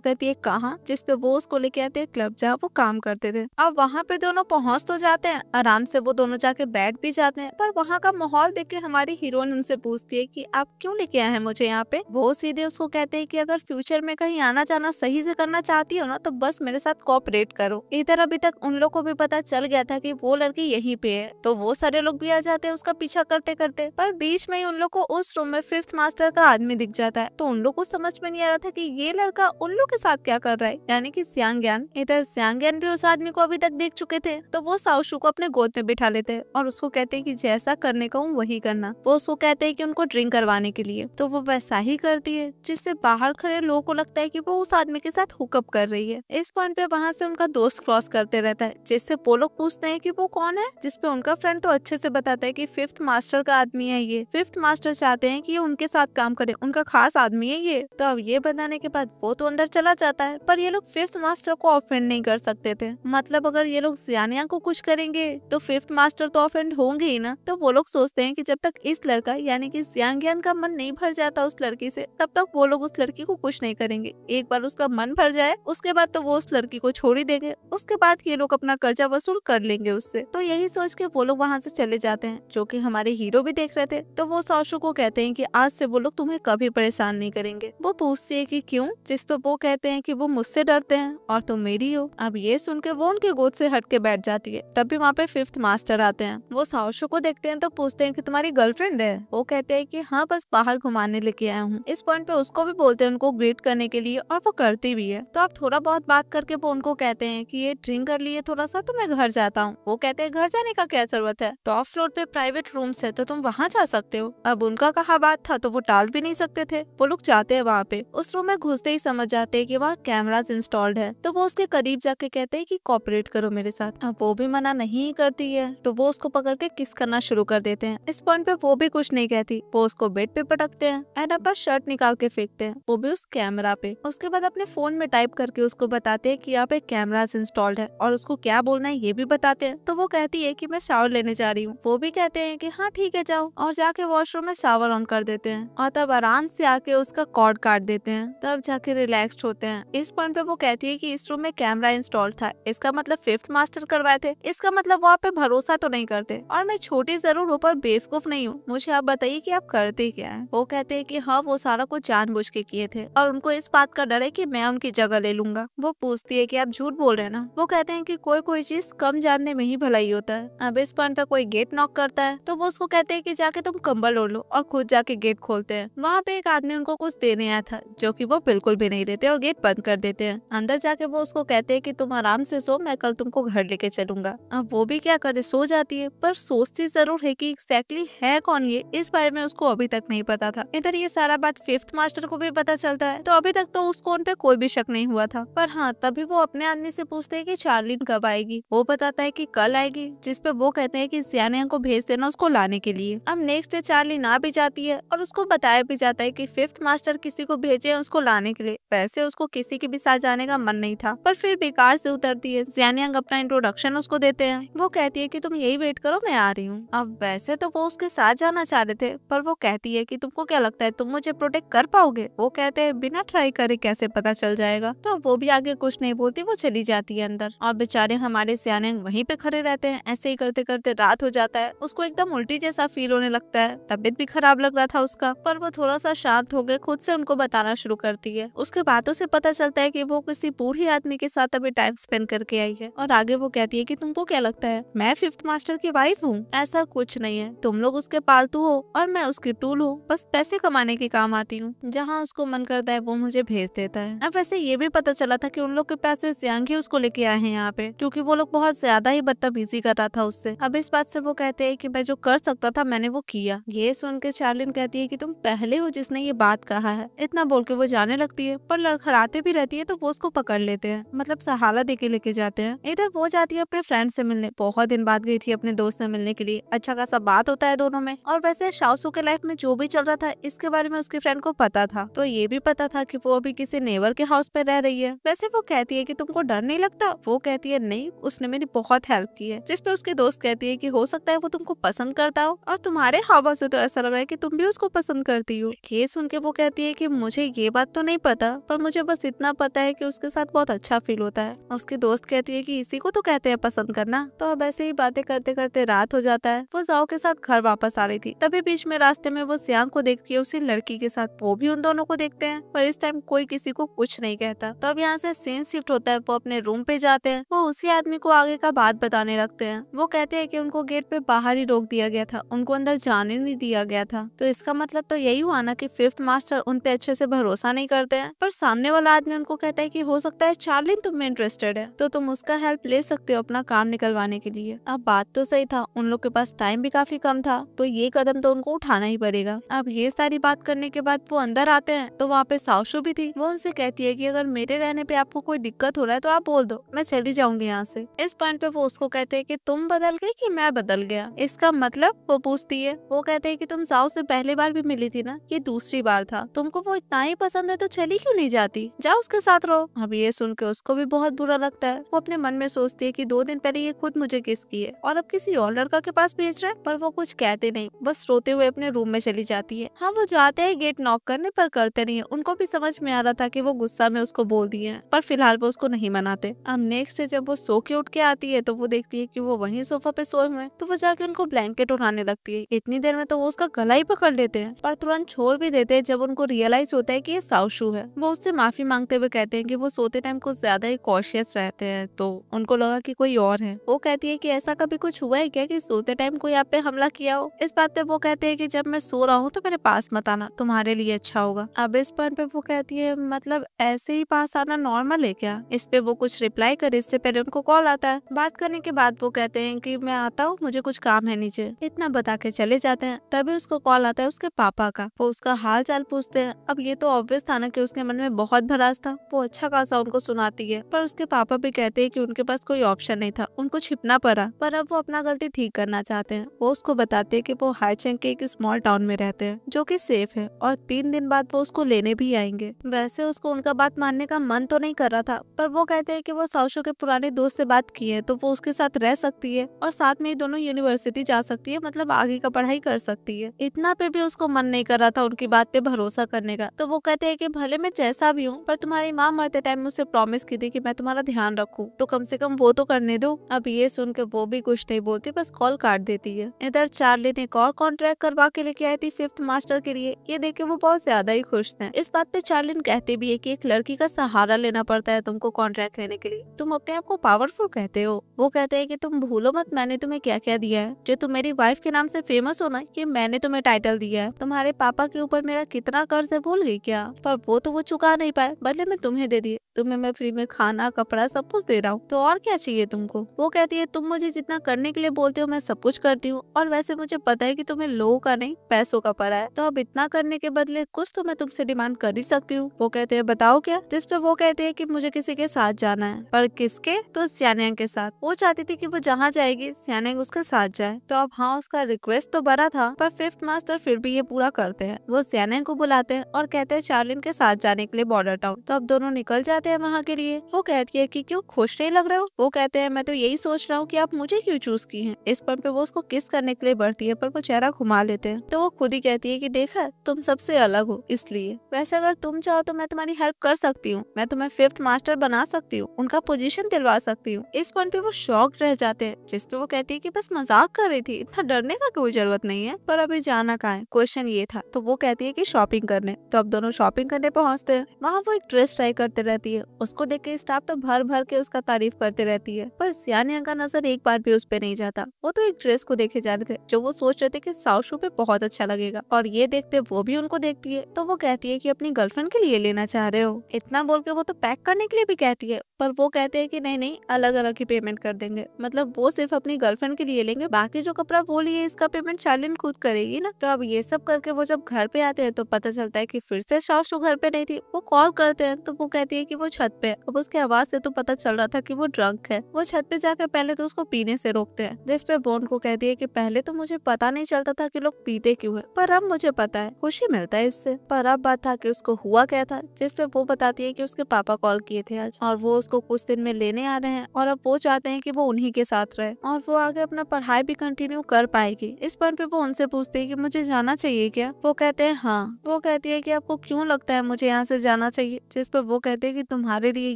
कहती है कहाँ? जिस पे वो उसको लेके आते हैं क्लब जहाँ वो काम करते थे। अब वहाँ पे दोनों पहुँच तो जाते हैं, आराम से वो दोनों जाके बैठ भी जाते हैं, पर वहाँ का माहौल देख के हमारी हीरोइन उनसे पूछती है कि आप क्यों लेके आए हैं मुझे यहाँ पे। वो सीधे उसको कहते हैं कि अगर फ्यूचर में कहीं आना जाना सही से करना चाहती हो ना तो बस मेरे साथ कोऑपरेट करो। इधर अभी तक उन लोग को भी पता चल गया था कि वो लड़की यहीं पे है, तो वो सारे लोग भी आ जाते हैं उसका पीछा करते करते। पर बीच में ही उन लोग को उस रूम में फिफ्थ मास्टर का आदमी दिख जाता है, तो उन लोग को समझ में नहीं आ रहा था कि ये लड़का उन लोग के साथ क्या कर रहा है, यानी कि स्यांग्यान। इधर स्यांग्यान भी उस आदमी को अभी तक देख चुके थे, तो वो साउशू को अपने गोद में बिठा लेते हैं और उसको कहते हैं कि जैसा करने का हूँ वही करना। वो उसको कहते हैं कि उनको ड्रिंक करवाने के लिए, तो वो वैसा ही करती है, जिससे बाहर खड़े लोगों को लगता है कि वो उस आदमी के साथ हुकअप कर रही है। इस पॉइंट पे वहाँ से उनका दोस्त क्रॉस करते रहता है, जिससे वो लोग पूछते हैं कि वो कौन है, जिसपे उनका फ्रेंड तो अच्छे से बताता है कि फिफ्थ मास्टर का आदमी है ये। फिफ्थ मास्टर चाहते हैं कि ये उनके साथ काम करे, उनका खास आदमी है ये। तो अब ये बताने के बाद वो तो अंदर चला जाता है, पर ये लोग फिफ्थ मास्टर को ऑफेंड नहीं कर सकते थे। मतलब अगर ये लोग जियानिया को कुछ करेंगे तो फिफ्थ मास्टर तो ऑफेंड होंगे ही ना। तो वो लोग सोचते हैं कि जब तक इस लड़का यानी कि जियांग्यान का मन नहीं भर जाता उस लड़की से, तब तक वो लोग उस लड़की को कुछ नहीं करेंगे। एक बार उसका मन भर जाए उसके बाद तो वो उस लड़की को छोड़ ही देंगे, उसके बाद ये लोग अपना कर्जा वसूल कर लेंगे उससे। तो यही सोच के वो लोग वहाँ से चले जाते हैं, जो कि हमारे हीरो भी देख रहे थे। तो वो साशु को कहते हैं कि आज से वो लोग तुम्हें कभी परेशान नहीं करेंगे। वो पूछती है कि क्यों, जिस पर वो कहते हैं कि वो मुझसे डरते हैं और तुम मेरी हो। अब ये सुन के वो उनके गोद से हट के बैठ जाती है। तभी वहाँ पे फिफ्थ मास्टर आते हैं। वो साशु को देखते हैं तो पूछते हैं कि तुम्हारी गर्लफ्रेंड है? वो कहते हैं कि हाँ, बस बाहर घुमाने लेके आया हूँ। इस पॉइंट पे उसको भी बोलते हैं उनको ग्रीट करने के लिए, और वो करती भी है। तो अब थोड़ा बहुत बात करके वो उनको कहते हैं कि ये ड्रिंक कर लिए थोड़ा सा, तो मैं घर जाता हूँ। वो कहते हैं घर जाने का क्या जरूरत है, टॉप फ्लोर पे प्राइवेट रूम्स है तो तुम वहाँ जा सकते हो। अब उनका कहा बात था तो वो टाल भी नहीं सकते थे। वो लोग जाते हैं वहाँ पे। उस रूम में घुसते ही समझ जाते हैं कि वहाँ कैमरास इंस्टॉल्ड है, तो वो उसके करीब जाके कहते हैं कि कोऑपरेट करो मेरे साथ। अब वो भी मना नहीं करती है, तो वो उसको पकड़ के किस करना शुरू कर देते हैं। इस पॉइंट पे वो भी कुछ नहीं कहती, वो उसको बेड पे पटकते हैं एंड अपना शर्ट निकाल के फेंकते हैं, वो भी उस कैमरा पे। उसके बाद अपने फोन में टाइप करके उसको बताते हैं कि यहाँ पे कैमरास इंस्टॉल्ड है और उसको क्या बोलना है ये भी बताते हैं। तो वो कहती है कि मैं शावर लेने जा रही हूँ। वो भी कहते हैं कि हाँ ठीक है जाओ, और जाके वॉशरूम में शावर ऑन कर देते हैं और तब आराम से आके उसका कॉर्ड काट देते हैं, तब जाके रिलैक्स होते हैं। इस पॉइंट पे वो कहती है कि इस रूम में कैमरा इंस्टॉल था, इसका मतलब फिफ्थ मास्टर करवाए थे, इसका मतलब वो आप पे भरोसा तो नहीं करते, और मैं छोटी जरूर हूँ पर बेवकूफ नहीं हूँ। मुझे आप बताइए कि आप करते क्या है। वो कहते हैं कि हाँ, वो सारा कुछ जानबूझ के किए थे और उनको इस बात का डर है कि मैं उनकी जगह ले लूंगा। वो पूछती है कि आप झूठ बोल रहे हैं ना। वो कहते हैं कि कोई कोई चीज कम जानने में ही भलाई होता है। अब इस पॉइंट पे कोई गेट नॉक करता है, तो वो उसको कहते हैं कि जाके तुम कंबल ओढ़ लो, और खुद जाके गेट खोलते हैं। वहाँ पे एक आदमी उनको कुछ देने आया था, जो कि वो बिल्कुल भी नहीं देते और गेट बंद कर देते हैं। अंदर जाके वो उसको कहते हैं कि तुम आराम से सो, मैं कल तुमको घर लेके चलूंगा। अब वो भी क्या करे, सो जाती है, पर सोचती जरूर है कि एग्जैक्टली है कौन ये, इस बारे में उसको अभी तक नहीं पता था। इधर ये सारा बात फिफ्थ मास्टर को भी पता चलता है, तो अभी तक तो उसको उन पे कोई भी शक नहीं हुआ था। पर हाँ, तभी वो अपने आदमी से पूछते हैं कि चार्लिन कब आएगी। वो बताता है कि कल आएगी, जिसपे वो कहते हैं कि जियानिया को भेज देना उसको लाने के लिए। अब नेक्स्ट डे चार्लिन आ भी जाती है और उसको बताया भी जाता है कि फिफ्थ मास्टर किसी को भेजे उसको लाने के लिए। वैसे उसको किसी के भी साथ जाने का मन नहीं था, पर फिर बेकार से उतरती है। जियानिया अपना इंट्रोडक्शन उसको देते हैं। वो कहती है कि तुम यही वेट करो, मैं आ रही हूँ। अब वैसे तो वो उसके साथ जाना चाह रहे थे, पर वो कहती है कि तुमको क्या लगता है तुम मुझे प्रोटेक्ट कर पाओगे। वो कहते हैं बिना ट्राई करे कैसे पता चल जाएगा। तो वो भी आगे कुछ नहीं बोलती, वो चली जाती है अंदर, और बेचारे हमारे सियाने वहीं पे खड़े रहते हैं। ऐसे ही करते करते रात हो जाता है। उसको एकदम उल्टी जैसा फील होने लगता है, तबीयत भी खराब लग रहा था उसका, पर वो थोड़ा सा शांत हो गए, खुद से उनको बताना शुरू करती है। उसके बातों से पता चलता है कि वो किसी बूढ़ी आदमी के साथ अभी टाइम स्पेंड करके आई है। और आगे वो कहती है कि तुमको क्या लगता है मैं फिफ्थ मास्टर की वाइफ हूँ? ऐसा कुछ नहीं है, तुम लोग उसके पालतू हो और मैं उसकी टूल हूँ, बस पैसे कमाने के काम आती हूँ। जहाँ उसको मन करता है वो मुझे भेज देता है। अब वैसे ये भी पता चला था कि उन लोग के पैसे जियांग ही उसको लेके आए हैं यहाँ पे, क्योंकि वो लोग बहुत ज्यादा ही बदतमीजी कर रहा था उससे। अब इस बात से वो कहते हैं कि मैं जो कर सकता था मैंने वो किया। ये सुन के चार्लिन कहती है कि तुम पहले हो जिसने ये बात कहा है। इतना बोल के वो जाने लगती है, पर लड़खड़ाते भी रहती है तो वो उसको पकड़ लेते हैं, मतलब सहारा देके लेके जाते हैं। इधर वो जाती है अपने फ्रेंड से मिलने, बहुत दिन बाद गई थी अपने दोस्त से मिलने के लिए। अच्छा खासा बात होता है दोनों में। और वैसे शाओसू के लाइफ में जो भी चल रहा था इसके बारे में उसके फ्रेंड को पता था, तो ये भी पता था कि वो अभी किसी नेबर के हाउस पे रह रही है। वैसे वो कहती है कि तुमको डर नहीं लगता? वो कहती है नहीं, उसने मेरी बहुत हेल्प की है। जिसपे उसके दोस्त कहती है कि हो सकता है वो तुमको पसंद करता हो, और तुम्हारे हावभाव से तो ऐसा लग रहा है कि तुम भी उसको उसको पसंद करती हो। ये सुन के वो कहती है कि मुझे ये बात तो नहीं पता, पर मुझे बस इतना पता है कि उसके साथ बहुत अच्छा फील होता है। उसकी दोस्त कहती है कि इसी को तो कहते हैं पसंद करना। तो अब ऐसे ही बातें करते करते रात हो जाता है। वो जाओ के साथ घर वापस आ रही थी, तभी बीच में रास्ते में वो सियांग को देखती है उसी लड़की के साथ। वो भी उन दोनों को देखते हैं, पर इस टाइम कोई किसी को कुछ नहीं कहता। तो अब यहाँ से सीन शिफ्ट होता है। वो अपने रूम पे जाते हैं। वो उसी आदमी को आगे का बात बताने लगते हैं। वो कहते हैं कि उनको गेट पे बाहर ही रोक दिया गया था, उनको अंदर जाने नहीं दिया गया था। तो इसका मतलब तो यही हुआ ना कि फिफ्थ मास्टर उन पे अच्छे से भरोसा नहीं करते हैं। पर सामने वाला आदमी उनको कहता है कि हो सकता है चार्लिन तुम में इंटरेस्टेड है, तो तुम उसका हेल्प ले सकते हो अपना काम निकलवाने के लिए। अब बात तो सही था, उन लोग के पास टाइम भी काफी कम था, तो ये कदम तो उनको उठाना ही पड़ेगा। अब ये सारी बात करने के बाद वो अंदर आते हैं, तो वहाँ पे साउशु भी थी। वो उनसे कहती है कि अगर मेरे रहने पे आपको कोई दिक्कत हो रहा है तो आप बोल दो, मैं चली जाऊंगी यहाँ से। इस पॉइंट पे वो उसको कहते हैं कि तुम बदल गई कि मैं बदल गया, इसका मतलब? वो पूछती है। वो कहते हैं कि तुम जाओ से पहली बार भी मिली थी ना, ये दूसरी बार था। तुमको वो इतना ही पसंद है तो चली क्यों नहीं जाती, जाओ उसके साथ रहो। अब ये सुन के उसको भी बहुत बुरा लगता है। वो अपने मन में सोचती है कि 2 दिन पहले ये खुद मुझे किस की है और अब किसी और लड़का के पास भेज रहा है। पर वो कुछ कहते नहीं, बस रोते हुए अपने रूम में चली जाती है। हाँ, वो जाते हैं गेट नॉक करने, पर करते नहीं है। उनको भी समझ में आ रहा था कि वो गुस्सा में उसको बोल दिए हैं, पर फिलहाल वो उसको नहीं मनाते। अब नेक्स्ट डे जब वो सो के उठ के आती है तो वो देखती है कि वो वहीं सोफा पे सोए हुए हैं। तो वो जाके उनको ब्लैंकेट उठाने लगती है। इतनी देर में तो वो उसका गला ही पकड़ लेते हैं, पर तुरंत छोड़ भी देते हैं जब उनको रियलाइज होता है कि ये साउशु है। वो उससे माफी मांगते हुए कहते हैं कि वो सोते टाइम कुछ ज्यादा ही कॉशियस रहते हैं, तो उनको लगा कि कोई और है। वो कहती है कि ऐसा कभी कुछ हुआ है क्या कि सोते टाइम कोई आप पे हमला किया हो? इस बात पे वो कहते हैं कि जब मैं सो रहा हूँ तो मेरे पास मत आना, तुम्हारे लिए अच्छा होगा। अब इस पॉइंट पे वो कहती है मतलब ऐसे ही पास आना नॉर्मल है क्या? इस पे वो कुछ रिप्लाई करे इससे पहले उनको कॉल आता है। बात करने के बाद वो कहते हैं कि मैं आता हूँ, मुझे कुछ काम है नीचे। इतना बता के चले जाते हैं। तभी उसको कॉल आता है उसके पापा का। वो उसका हाल चाल पूछते हैं। अब ये तो ऑब्वियस था ना कि उसके मन में बहुत भरास था। वो अच्छा खासा उनको सुनाती है, पर उसके पापा भी कहते हैं कि उनके पास कोई ऑप्शन नहीं था, उनको छिपना पड़ा। पर अब वो अपना गलती ठीक करना चाहते हैं। वो उसको बताते हैं कि वो हाईचेंग के एक स्मॉल टाउन में रहते हैं जो कि सेफ है, और 3 दिन बाद वो उसको लेने भी आएंगे। वैसे उसको उनका बात मानने का मन तो नहीं कर रहा था, पर वो कहते हैं कि वो साउशु के पुराने दोस्त से बात की है, तो वो उसके साथ रह सकती है और साथ में ही दोनों यूनिवर्सिटी जा सकती है, मतलब आगे का पढ़ाई कर सकती है। इतना पे भी उसको मन नहीं कर रहा था उनकी बात पे भरोसा करने का। तो वो कहते हैं कि भले मैं जैसा भी हूँ, पर तुम्हारी माँ मरते टाइम मुझसे प्रॉमिस की थी कि मैं तुम्हारा ध्यान रखूँ, तो कम से कम वो तो करने दो। अब ये सुन के वो भी कुछ नहीं बोलती, बस कॉल काट देती है। इधर चार्ली ने एक और कॉन्ट्रैक्ट करवा के लेके आई थी फिफ्थ मास्टर के लिए। ये देख के वो बहुत ज्यादा ही खुश थे। इस बात पे चार्लिन कहते भी है कि एक लड़की का सहारा लेना पड़ता है तुमको कॉन्ट्रैक्ट लेने के लिए, तुम अपने आप को पावरफुल कहते हो। वो कहते हैं कि तुम भूलो मत मैंने तुम्हें क्या क्या दिया है, जो तुम मेरी वाइफ के नाम से फेमस हो ना, ये मैंने तुम्हें टाइटल दिया है। तुम्हारे पापा के ऊपर मेरा कितना कर्ज है भूल गई क्या? पर वो तो वो चुका नहीं पाए, बदले में तुम्हें दे दिए। तुम्हें मैं फ्री में खाना कपड़ा सब कुछ दे रहा हूँ, तो और क्या चाहिए तुमको? वो कहती है तुम मुझे जितना करने के लिए बोलते हो मैं सब कुछ करती हूँ, और वैसे मुझे पता है कि तुम्हें लोगों का नहीं पैसों का पड़ा है, तो अब इतना करने के बदले कुछ तो मैं तुमसे डिमांड कर ही सकती हूँ। वो कहते हैं बताओ क्या? जिस पे वो कहते हैं कि मुझे किसी के साथ जाना है। पर किसके? तो सियानियांग के साथ। वो चाहती थी कि वो जहाँ जाएगी सियानियांग उसके साथ जाए। तो अब हाँ, उसका रिक्वेस्ट तो बड़ा था, पर फिफ्थ मास्टर फिर भी ये पूरा करते हैं। वो सियानियांग को बुलाते हैं और कहते हैं चार्लिन के साथ जाने के लिए बॉर्डर टाउन। तो अब दोनों निकल जाते हैं वहाँ के लिए। वो कहती है कि क्यों खुश नहीं लग रहे हो? वो कहते हैं मैं तो यही सोच रहा हूँ कि आप मुझे क्यों चूज की हैं। इस पॉइंट पे वो उसको किस करने के लिए बढ़ती है, पर वो चेहरा घुमा लेते हैं। तो वो खुद ही कहती है कि देखा तुम सबसे अलग हो, इसलिए वैसे अगर तुम चाहो तो मैं तुम्हारी हेल्प कर सकती हूँ, मैं तुम्हें फिफ्थ मास्टर बना सकती हूँ, उनका पोजीशन दिलवा सकती हूँ। इस पॉइंट पे वो शॉक रह जाते हैं, जिसपे वो कहती है कि बस मजाक कर रही थी, इतना डरने का कोई जरूरत नहीं है। पर अभी जाना कहाँ है, क्वेश्चन ये था। तो वो कहती है कि शॉपिंग करने। तो अब दोनों शॉपिंग करने पहुंचते हैं। वहाँ वो एक ड्रेस ट्राई करते रहती है। उसको देख के स्टाफ तो भर भर के उसका तारीफ करते रहती है, पर सियानियांग का नजर एक बार भी उस पे नहीं जाता। वो तो एक ड्रेस को देखे जा रहे थे जो वो सोच रहे थे कि साउशु पे बहुत अच्छा लगेगा, और ये देखते वो भी उनको देखती है। तो वो कहती है कि अपनी गर्लफ्रेंड के लिए लेना चाह रहे हो? इतना बोल के वो तो पैक करने के लिए भी कहती है, पर वो कहते हैं कि नहीं नहीं, अलग अलग ही पेमेंट कर देंगे, मतलब वो सिर्फ अपनी गर्लफ्रेंड के लिए लेंगे, बाकी जो कपड़ा वो लिए इसका पेमेंट चार्लिन खुद करेगी ना। तो अब ये सब करके वो जब घर पे आते हैं तो पता चलता है कि फिर से साउशु घर पे नहीं थी। वो कॉल करते हैं तो वो कहती है कि वो छत पे है। अब उसके आवाज से तो पता चल रहा था कि वो ड्रंक है। वो छत पे जाकर पहले तो उसको पीने से रोकते हैं, जिस पे बोन को कहती है कि पहले तो मुझे पता नहीं चलता था कि लोग पीते क्यों है, पर अब मुझे पता है, खुशी मिलता है इससे। पर अब बात था कि उसको हुआ क्या था, जिस पे वो बताती है कि उसके पापा कॉल किए थे आज, और वो उसको उसको कुछ दिन में लेने आ रहे हैं और अब वो चाहते हैं कि वो उन्हीं के साथ रहे और वो आगे अपना पढ़ाई भी कंटिन्यू कर पाएगी। इस पॉइंट पे वो उनसे पूछती है कि मुझे जाना चाहिए क्या। वो कहते हैं हाँ। वो कहती है कि आपको क्यों लगता है मुझे यहाँ से जाना चाहिए, जिस पर वो कहते हैं कि तुम्हारे लिए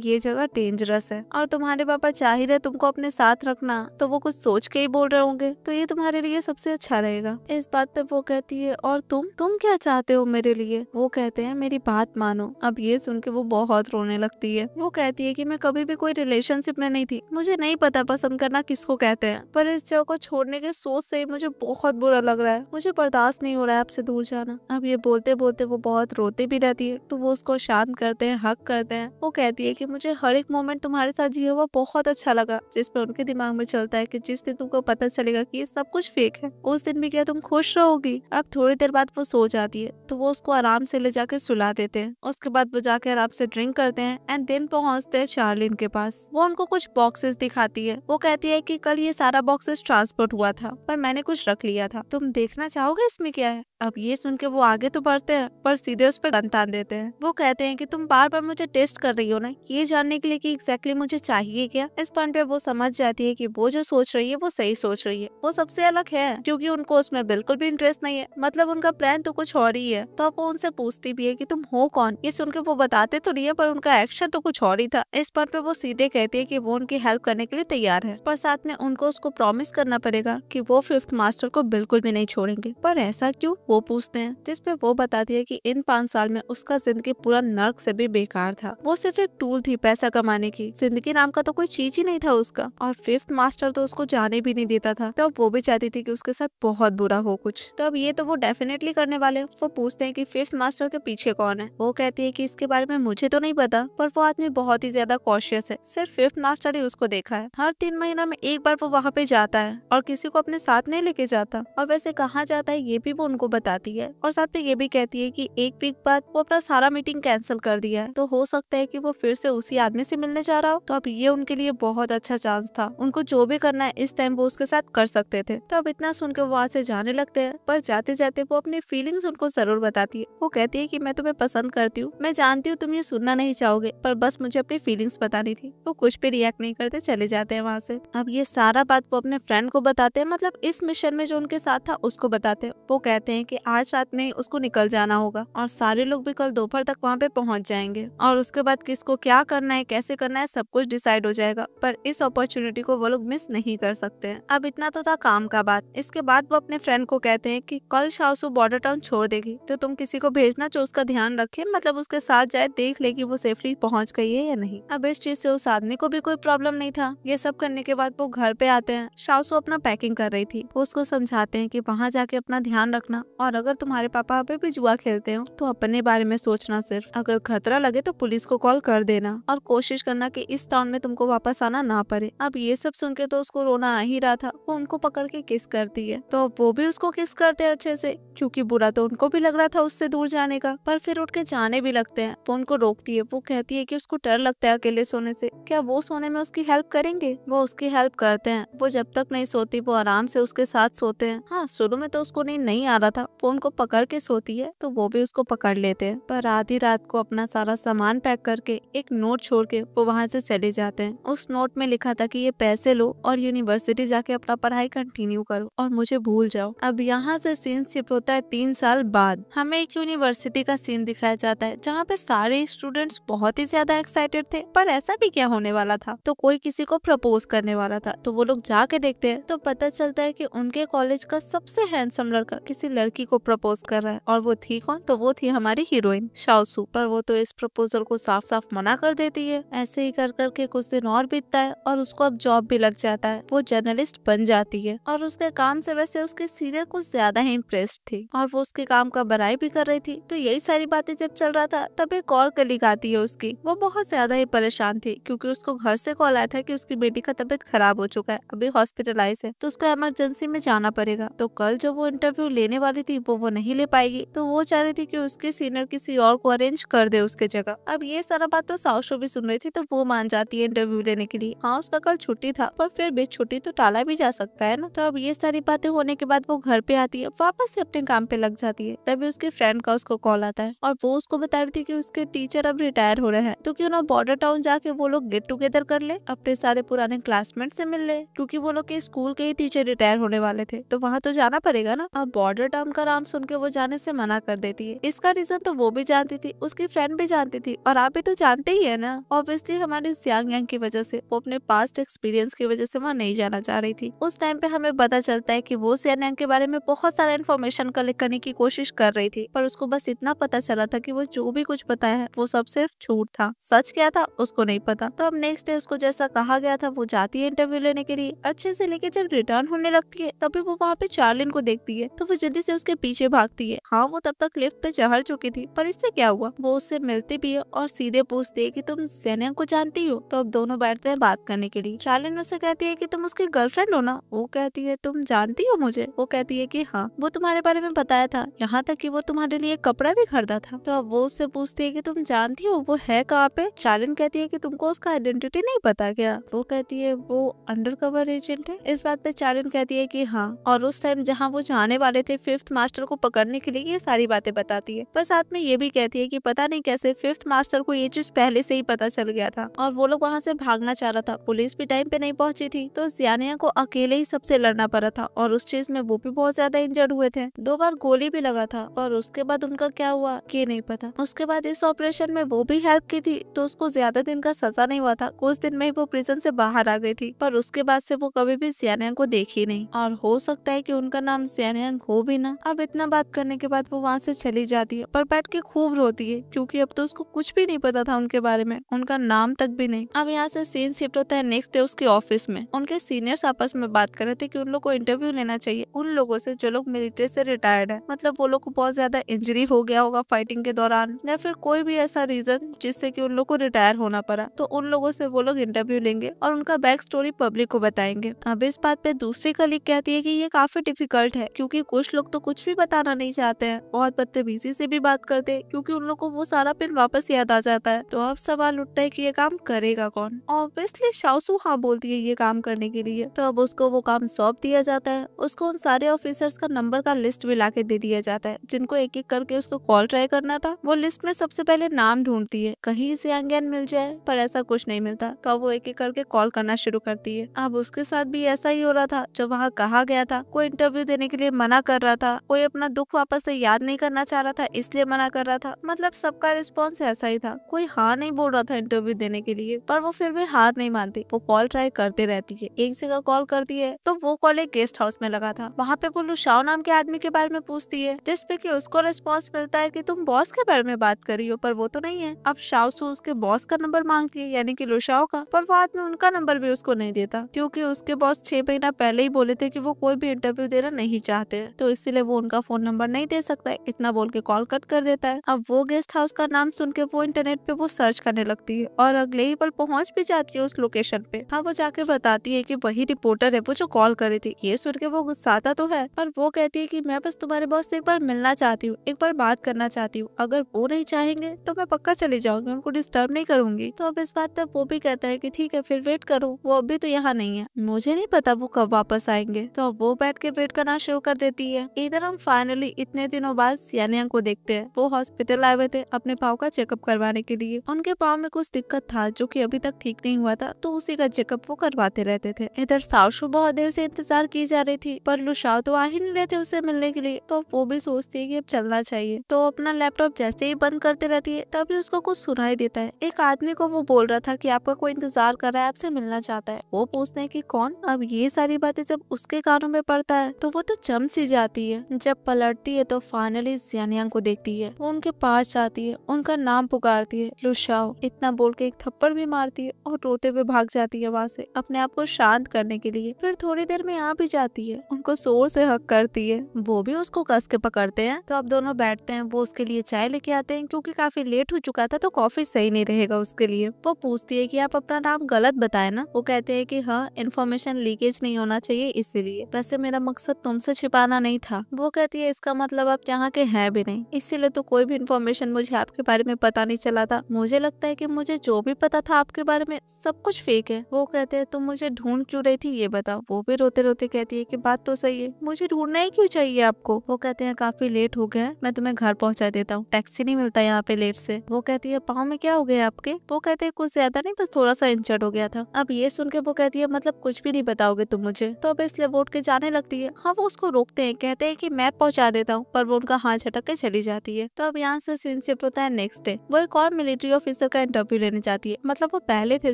ये जगह डेंजरस है और तुम्हारे पापा चाह ही रहे तुमको अपने साथ रखना, तो वो कुछ सोच के ही बोल रहे होंगे, तो ये तुम्हारे लिए सबसे अच्छा रहेगा। इस बात पे वो कहती है और तुम क्या चाहते हो मेरे लिए। वो कहते हैं मेरी बात मानो। अब ये सुन के वो बहुत रोने लगती है। वो कहती है कि मैं कभी भी कोई रिलेशनशिप में नहीं थी, मुझे नहीं पता पसंद करना किसको कहते हैं, पर इस जगह को छोड़ने के सोच से ही मुझे बहुत बुरा लग रहा है, मुझे बर्दाश्त नहीं हो रहा है आपसे दूर जाना। अब ये बोलते बोलते वो बहुत रोती भी रहती है, तो वो उसको शांत करते हैं, हक करते हैं। वो कहती है कि मुझे हर एक मोमेंट तुम्हारे साथ जिया हुआ बहुत अच्छा लगा। जिस पर उनके दिमाग में चलता है कि जिस दिन तुमको पता चलेगा कि ये सब कुछ फेक है, उस दिन भी क्या तुम खुश रहोगी। अब थोड़ी देर बाद वो सो जाती है, तो वो उसको आराम से ले जाकर सुला देते हैं। उसके बाद वो जाके आराम से ड्रिंक करते हैं एंड देन पहुंचते हैं चार्लिन के पास। वो उनको कुछ बॉक्सेस दिखाती है। वो कहती है कि कल ये सारा बॉक्सेस ट्रांसपोर्ट हुआ था, पर मैंने कुछ रख लिया था, तुम देखना चाहोगे इसमें क्या है। अब ये सुन के वो आगे तो बढ़ते हैं, पर सीधे उस पर गन तान देते हैं। वो कहते हैं कि तुम बार बार मुझे टेस्ट कर रही हो ना, ये जानने के लिए कि एग्जैक्टली मुझे चाहिए क्या। इस पॉइंट पे वो समझ जाती है कि वो जो सोच रही है वो सही सोच रही है, वो सबसे अलग है, क्योंकि उनको उसमें बिल्कुल भी इंटरेस्ट नहीं है, मतलब उनका प्लान तो कुछ और ही है। तो वो उनसे पूछती भी है कि तुम हो कौन। ये सुन के वो बताते तो नहीं है, पर उनका एक्शन तो कुछ और ही था। इस पॉइंट पे वो सीधे कहती है कि वो उनकी हेल्प करने के लिए तैयार है, पर साथ में उनको उसको प्रॉमिस करना पड़ेगा कि वो फिफ्थ मास्टर को बिल्कुल भी नहीं छोड़ेंगे। पर ऐसा क्यों, वो पूछते हैं, जिस पे वो बताती है कि इन 5 साल में उसका जिंदगी पूरा नर्क से भी बेकार था। वो सिर्फ एक टूल थी पैसा कमाने की, जिंदगी नाम का तो कोई चीज ही नहीं था उसका, और फिफ्थ मास्टर तो उसको जाने भी नहीं देता था। तो वो भी चाहती थी कि उसके साथ बहुत बुरा हो कुछ। तो अब ये तो वो डेफिनेटली करने वाले। वो पूछते हैं कि फिफ्थ मास्टर के पीछे कौन है। वो कहती है कि इसके बारे में मुझे तो नहीं पता, पर वो आदमी बहुत ही ज्यादा कॉशियस है, सिर्फ फिफ्थ मास्टर ही उसको देखा है। हर 3 महीना में एक बार वो वहाँ पे जाता है और किसी को अपने साथ नहीं लेके जाता, और वैसे कहाँ जाता है ये भी वो उनको बताती है। और साथ में ये भी कहती है कि एक वीक बाद वो अपना सारा मीटिंग कैंसिल कर दिया है, तो हो सकता है कि वो फिर से उसी आदमी से मिलने जा रहा हो। तो अब ये उनके लिए बहुत अच्छा चांस था, उनको जो भी करना है इस टाइम वो उसके साथ कर सकते थे। तो अब इतना सुनकर वो वहाँ से जाने लगते हैं, पर जाते जाते वो अपनी फीलिंग्स उनको जरूर बताती है। वो कहती है कि मैं तुम्हें पसंद करती हूँ, मैं जानती हूँ तुम ये सुनना नहीं चाहोगे, पर बस मुझे अपनी फीलिंग्स बतानी थी। वो कुछ भी रिएक्ट नहीं करते, चले जाते हैं वहाँ से। अब ये सारा बात वो अपने फ्रेंड को बताते हैं, मतलब इस मिशन में जो उनके साथ था उसको बताते हैं। वो कहते हैं कि आज रात में उसको निकल जाना होगा और सारे लोग भी कल दोपहर तक वहाँ पे पहुँच जाएंगे, और उसके बाद किसको क्या करना है, कैसे करना है, सब कुछ डिसाइड हो जाएगा। पर इस अपॉर्चुनिटी को वो लोग मिस नहीं कर सकते हैं। अब इतना तो था काम का बात। इसके बाद वो अपने फ्रेंड को कहते हैं कि कल शाओसू बॉर्डर टाउन छोड़ देगी, तो तुम किसी को भेजना जो उसका ध्यान रखे, मतलब उसके साथ जाए, देख ले कि वो सेफली पहुंच गई है या नहीं। अब इस चीज से उस आदमी को भी कोई प्रॉब्लम नहीं था। ये सब करने के बाद वो घर पे आते हैं। शाओसू अपना पैकिंग कर रही थी। वो उसको समझाते हैं कि वहाँ जाके अपना ध्यान रखना, और अगर तुम्हारे पापा अभी भी जुआ खेलते हो तो अपने बारे में सोचना सिर्फ, अगर खतरा लगे तो पुलिस को कॉल कर देना, और कोशिश करना कि इस टाउन में तुमको वापस आना ना पड़े। अब ये सब सुन के तो उसको रोना आ ही रहा था। वो उनको पकड़ के किस करती है, तो वो भी उसको किस करते हैं अच्छे से, क्योंकि बुरा तो उनको भी लग रहा था उससे दूर जाने का। पर फिर उठ के जाने भी लगते हैं। वो उनको रोकती है। वो कहती है कि उसको डर लगता है अकेले सोने से, क्या वो सोने में उसकी हेल्प करेंगे। वो उसकी हेल्प करते हैं। वो जब तक नहीं सोती वो आराम से उसके साथ सोते हैं। हाँ, शुरू में तो उसको नींद नहीं आ रहा था। वो उनको पकड़ के सोती है तो वो भी उसको पकड़ लेते हैं। पर आधी रात को अपना सारा सामान पैक करके एक नोट छोड़ के वो वहाँ से चले जाते हैं। उस नोट में लिखा था कि ये पैसे लो और यूनिवर्सिटी जाके अपना पढ़ाई कंटिन्यू करो और मुझे भूल जाओ। अब यहाँ से सीन शिफ्ट होता है 3 साल बाद। हमें एक यूनिवर्सिटी का सीन दिखाया जाता है जहाँ पे सारे स्टूडेंट्स बहुत ही ज्यादा एक्साइटेड थे, पर ऐसा भी क्या होने वाला था, तो कोई किसी को प्रपोज करने वाला था। तो वो लोग जाके देखते हैं तो पता चलता है कि उनके कॉलेज का सबसे हैंडसम लड़का किसी लड़की को प्रपोज कर रहा है। और वो थी कौन, तो वो थी हमारी हीरोइन शाओसू। पर वो तो इस प्रपोजल को साफ साफ मना कर देती है। ऐसे ही कर करके कुछ दिन और बीतता है और उसको अब जॉब भी लग जाता है। वो जर्नलिस्ट बन जाती है और उसके काम से वैसे उसके सीनियर कुछ ज्यादा ही इम्प्रेस्ड थी और वो उसके काम का बड़ाई भी कर रही थी। तो यही सारी बातें जब चल रहा था तब एक और कलीग आती है उसकी। वो बहुत ज्यादा ही परेशान थी क्योंकि उसको घर से कॉल आया था कि उसकी बेटी का तबीयत खराब हो चुका है, अभी हॉस्पिटलाइज है, तो उसको इमरजेंसी में जाना पड़ेगा। तो कल जो वो इंटरव्यू लेने वाली थी वो नहीं ले पाएगी, तो वो चाह रही थी कि उसके सीनियर किसी और को अरेंज कर दे उसके जगह। अब ये सारा बात तो साउशो भी सुन रही थी, तो वो मान जाती है इंटरव्यू लेने के लिए। हाँ, उसका कल छुट्टी था, पर फिर भी छुट्टी तो टाला भी जा सकता है ना। तो अब ये सारी बातें होने के बाद वो घर पे आती है, वापस से अपने काम पे लग जाती है। तभी उसके फ्रेंड का उसको कॉल आता है और वो उसको बता रही थी कि उसके टीचर अब रिटायर हो रहे हैं, तो क्यों ना बॉर्डर टाउन जाके वो लोग गेट टुगेदर कर ले, अपने सारे पुराने क्लासमेट से मिल ले, क्योंकि वो लोग के स्कूल के ही टीचर रिटायर होने वाले थे, तो वहाँ तो जाना पड़ेगा ना। अब बॉर्डर टाउन का नाम सुन के वो जाने से मना कर देती है। इसका रीजन तो वो भी जानती थी, उसकी फ्रेंड भी जानती थी, और आप भी तो जानते ही है ना। ऑब्वियसली हमारे सियांग यांग की वजह से, वो अपने पास्ट एक्सपीरियंस की वजह से वहाँ नहीं जाना चाह रही थी। उस टाइम पे हमें पता चलता है कि वो सियांग यांग के बारे में बहुत सारा इन्फॉर्मेशन कलेक्ट करने की कोशिश कर रही थी, पर उसको बस इतना पता चला था कि वो जो भी कुछ बताया है वो सब सिर्फ झूठ था, सच क्या था उसको नहीं पता। तो अब नेक्स्ट डे उसको जैसा कहा गया था वो जाती है इंटरव्यू लेने के लिए अच्छे से, लेके जब रिटर्न होने लगती है तभी वो वहाँ पे चार्लिन को देखती है, तो वो जल्दी से उसके पीछे भागती है। हाँ, वो तब तक लिफ्ट पे चढ़ चुकी थी, पर इससे क्या हुआ, वो उससे मिलती भी है और सीधे पूछती है कि तुम ज़ेनियांग को जानती हो। तो अब दोनों बैठते हैं बात करने के लिए। चार्लिन उससे कहती है कि तुम उसकी गर्लफ्रेंड हो ना। वो कहती है तुम जानती हो मुझे। वो कहती है कि हाँ, वो तुम्हारे बारे में बताया था, यहाँ तक कि वो तुम्हारे लिए कपड़ा भी खरीदा था। तो अब वो उससे पूछती है कि तुम जानती हो वो है कहाँ पे। चार्लिन कहती है कि तुमको उसका आइडेंटिटी नहीं पता क्या। वो कहती है वो अंडरकवर एजेंट है। इस बात पे चार्लिन कहती है कि हाँ, और उस टाइम जहाँ वो जाने वाले थे फिफ्थ मास्टर को पकड़ने के लिए, ये सारी बातें बताती है। पर साथ में ये भी कहती है कि पता नहीं कैसे फिफ्थ मास्टर को ये चीज पहले से ही पता चल गया था और वो लोग वहाँ से भागना चाह रहा था। पुलिस भी टाइम पे नहीं पहुंची थी, तो ज़ियानिया को अकेले ही सबसे लड़ना पड़ा था और उस चीज में वो भी बहुत ज्यादा इंजर्ड हुए थे। 2 बार गोली भी लगा था, और उसके बाद उनका क्या हुआ ये नहीं पता। उसके बाद इस ऑपरेशन में वो भी हेल्प की थी, तो उसको ज्यादा दिन का सजा नहीं हुआ था, कुछ दिन में ही वो प्रिजन से बाहर आ गई थी। पर उसके बाद से वो कभी भी ज़ियानियांग को देखी नहीं, और हो सकता है कि उनका नाम ज़ियानियांग हो भी ना। अब इतना बात करने के बाद वो वहाँ से चली जाती है, पर बैठ के खूब रोती है, क्योंकि अब तो उसको कुछ भी नहीं पता था उनके बारे में, उनका नाम तक भी नहीं। अब यहाँ से सीन शिफ्ट होता है नेक्स्ट डे उसके ऑफिस में। उनके सीनियर्स आपस में बात कर रहे थे कि उन लोग को इंटरव्यू लेना चाहिए उन लोगों से जो लोग मिलिट्री से रिटायर्ड है, मतलब वो लोग को बहुत ज्यादा इंजरी हो गया होगा फाइटिंग के दौरान, या फिर कोई भी ऐसा रीजन जिससे कि उन लोग को रिटायर होना पड़ा, तो उन लोगों से वो लोग इंटरव्यू लेंगे और उनका बैक स्टोरी पब्लिक को बताएंगे। अब इस बात पे दूसरी कलीग कहती है कि ये काफी डिफिकल्ट है, क्योंकि कुछ लोग तो कुछ भी बताना नहीं चाहते हैं, बहुत बदतमीजी से भी बात करते हैं, क्योंकि उन लोग को वो सारा पिन वापस याद आ जाता है। तो अब सवाल उठता है कि ये काम करेगा कौन। ऑब्वियसली शाओसू हाँ बोलती है ये काम करने के लिए। तो अब उसको वो काम सौंप दिया जाता है। उसको उन सारे ऑफिसर्स का नंबर का लिस्ट भी लाके दे दिया जाता है, जिनको एक एक करके उसको कॉल ट्राई करना था। वो लिस्ट में सबसे पहले नाम ढूंढती है, कहीं से ज्ञान मिल जाए, पर ऐसा कुछ नहीं मिलता। तो अब वो एक एक करके कॉल करना शुरू करती है। अब उसके साथ भी ऐसा ही हो रहा था जो वहाँ कहा गया था। कोई इंटरव्यू देने के लिए मना कर रहा था, कोई अपना दुख वापस से याद नहीं करना चाह रहा था इसलिए मना कर रहा था। मतलब सबका रिस्पॉन्स ऐसा ही था, कोई हाँ नहीं बोल रहा था इंटरव्यू देने के लिए, पर वो फिर भी हार नहीं मानती। वो कॉल ट्राई करते रहती है। एक जगह कॉल करती है तो वो कॉल एक गेस्ट हाउस में लगा था। वहाँ पे वो लुशाओ नाम के आदमी के बारे में पूछती है, जिसपे कि उसको रिस्पॉन्स मिलता है कि तुम बॉस के बारे में बात कर रही हो, पर वो तो नहीं है। अब शाओसू उसके बॉस का नंबर मांगती है, यानी कि लुशाओ का, पर वो आदमी उनका नंबर भी उसको नहीं देता, क्योंकि उसके बॉस 6 महीना पहले ही बोले थे कि वो कोई भी इंटरव्यू देना नहीं चाहते, तो इसीलिए वो उनका फोन नंबर नहीं दे सकता है। इतना बोल के कॉल कट कर देता है। अब वो गेस्ट हाउस का नाम सुन के वो इंटरनेट पे वो सर्च करने लगती है और अगले ही पल पहुंच भी जाती है उस लोकेशन पे। हाँ, वो जाके बताती है कि वही रिपोर्टर है वो जो कॉल करे थी। ये सुन के वो गुस्साता तो है, पर वो कहती है कि मैं बस तुम्हारे बॉस से एक बार मिलना चाहती हूँ, एक बार बात करना चाहती हूँ। अगर वो नहीं चाहेंगे तो मैं पक्का चली जाऊंगी, उनको डिस्टर्ब नहीं करूंगी। तो अब इस बात पर वो भी कहता है कि ठीक है फिर वेट करो, वो अभी तो यहाँ नहीं है, मुझे नहीं पता वो कब वापस आएंगे। तो अब वो बैठ के वेट करना शुरू कर देती है। इधर हम फाइनली इतने दिनों बाद ज़ियानियांग को देखते हैं। वो हॉस्पिटल आए हुए थे अपने पाँव का चेकअप करवाने के लिए। उनके पाँव में कुछ दिक्कत था जो कि अभी तक ठीक नहीं हुआ था, तो उसी का चेकअप वो करवाते रहते थे। इधर शाओसू बहुत देर से इंतजार की जा रही थी, पर लुशाओ तो आ ही नहीं रहे थे उससे मिलने के लिए, तो वो भी सोचती है कि अब चलना चाहिए। तो अपना लैपटॉप जैसे ही बंद करते रहती है तभी उसको कुछ सुनाई देता है। एक आदमी को वो बोल रहा था कि आपका कोई इंतजार कर रहा है, आपसे मिलना चाहता है। वो पूछते हैं कि कौन। अब ये सारी बातें जब उसके कानों में पड़ता है तो वो तो चम सी जाती है। जब पलटती है तो फाइनली ज़ियानियांग को देखती है। वो उनके पास जाती है, उनका नाम पुकारती है, लुशाओ। इतना बोल के एक थप्पड़ भी मारती है और रोते हुए भाग जाती है वहाँ से अपने आप को शांत करने के लिए। फिर थोड़ी देर में आ भी जाती है, उनको जोर से हक करती है। वो भी उसको कस के पकड़ते हैं। तो अब दोनों बैठते हैं। वो उसके लिए चाय लेके आते हैं, क्योंकि काफी लेट हो चुका था तो कॉफी सही नहीं रहेगा उसके लिए। वो पूछती है कि आप अपना नाम गलत बताए ना। वो कहते हैं कि हाँ, इन्फॉर्मेशन लीकेज नहीं होना चाहिए इसीलिए, वैसे मेरा मकसद तुमसे छिपाना नहीं था, वो कहती है इसका मतलब आप यहाँ के हैं भी नहीं, इसीलिए तो कोई भी इन्फॉर्मेशन मुझे आपके बारे में पता नहीं चला था। मुझे लगता है कि मुझे जो भी पता था आपके बारे में सब कुछ फेक है। वो कहते हैं तुम मुझे ढूंढ क्यों रही थी ये बताओ। वो भी रोते रोते कहती है कि बात तो सही है, मुझे ढूंढना ही क्यों चाहिए आपको। वो कहते हैं काफी लेट हो गया है, मैं तुम्हें घर पहुंचा देता हूँ, टैक्सी नहीं मिलता यहाँ पे लेट से। वो कहती है पाँव में क्या हो गया आपके। वो कहते हैं कुछ ज्यादा नहीं, बस थोड़ा सा इंजर्ड हो गया था। अब ये सुन के वो कहती है मतलब कुछ भी नहीं बताओगे तुम मुझे। तो अब इसलिए वो उठ के जाने लगती है। हाँ वो उसको रोकते हैं, कहते हैं कि मैं पहुंचा देता हूँ, पर वो उनका हाथ झटक के चली जाती है। तो अब यहाँ से सीन शिफ्ट होता है नेक्स्ट डे। वो एक और मिलिट्री ऑफिसर का इंटरव्यू लेने जाती है। मतलब वो पहले थे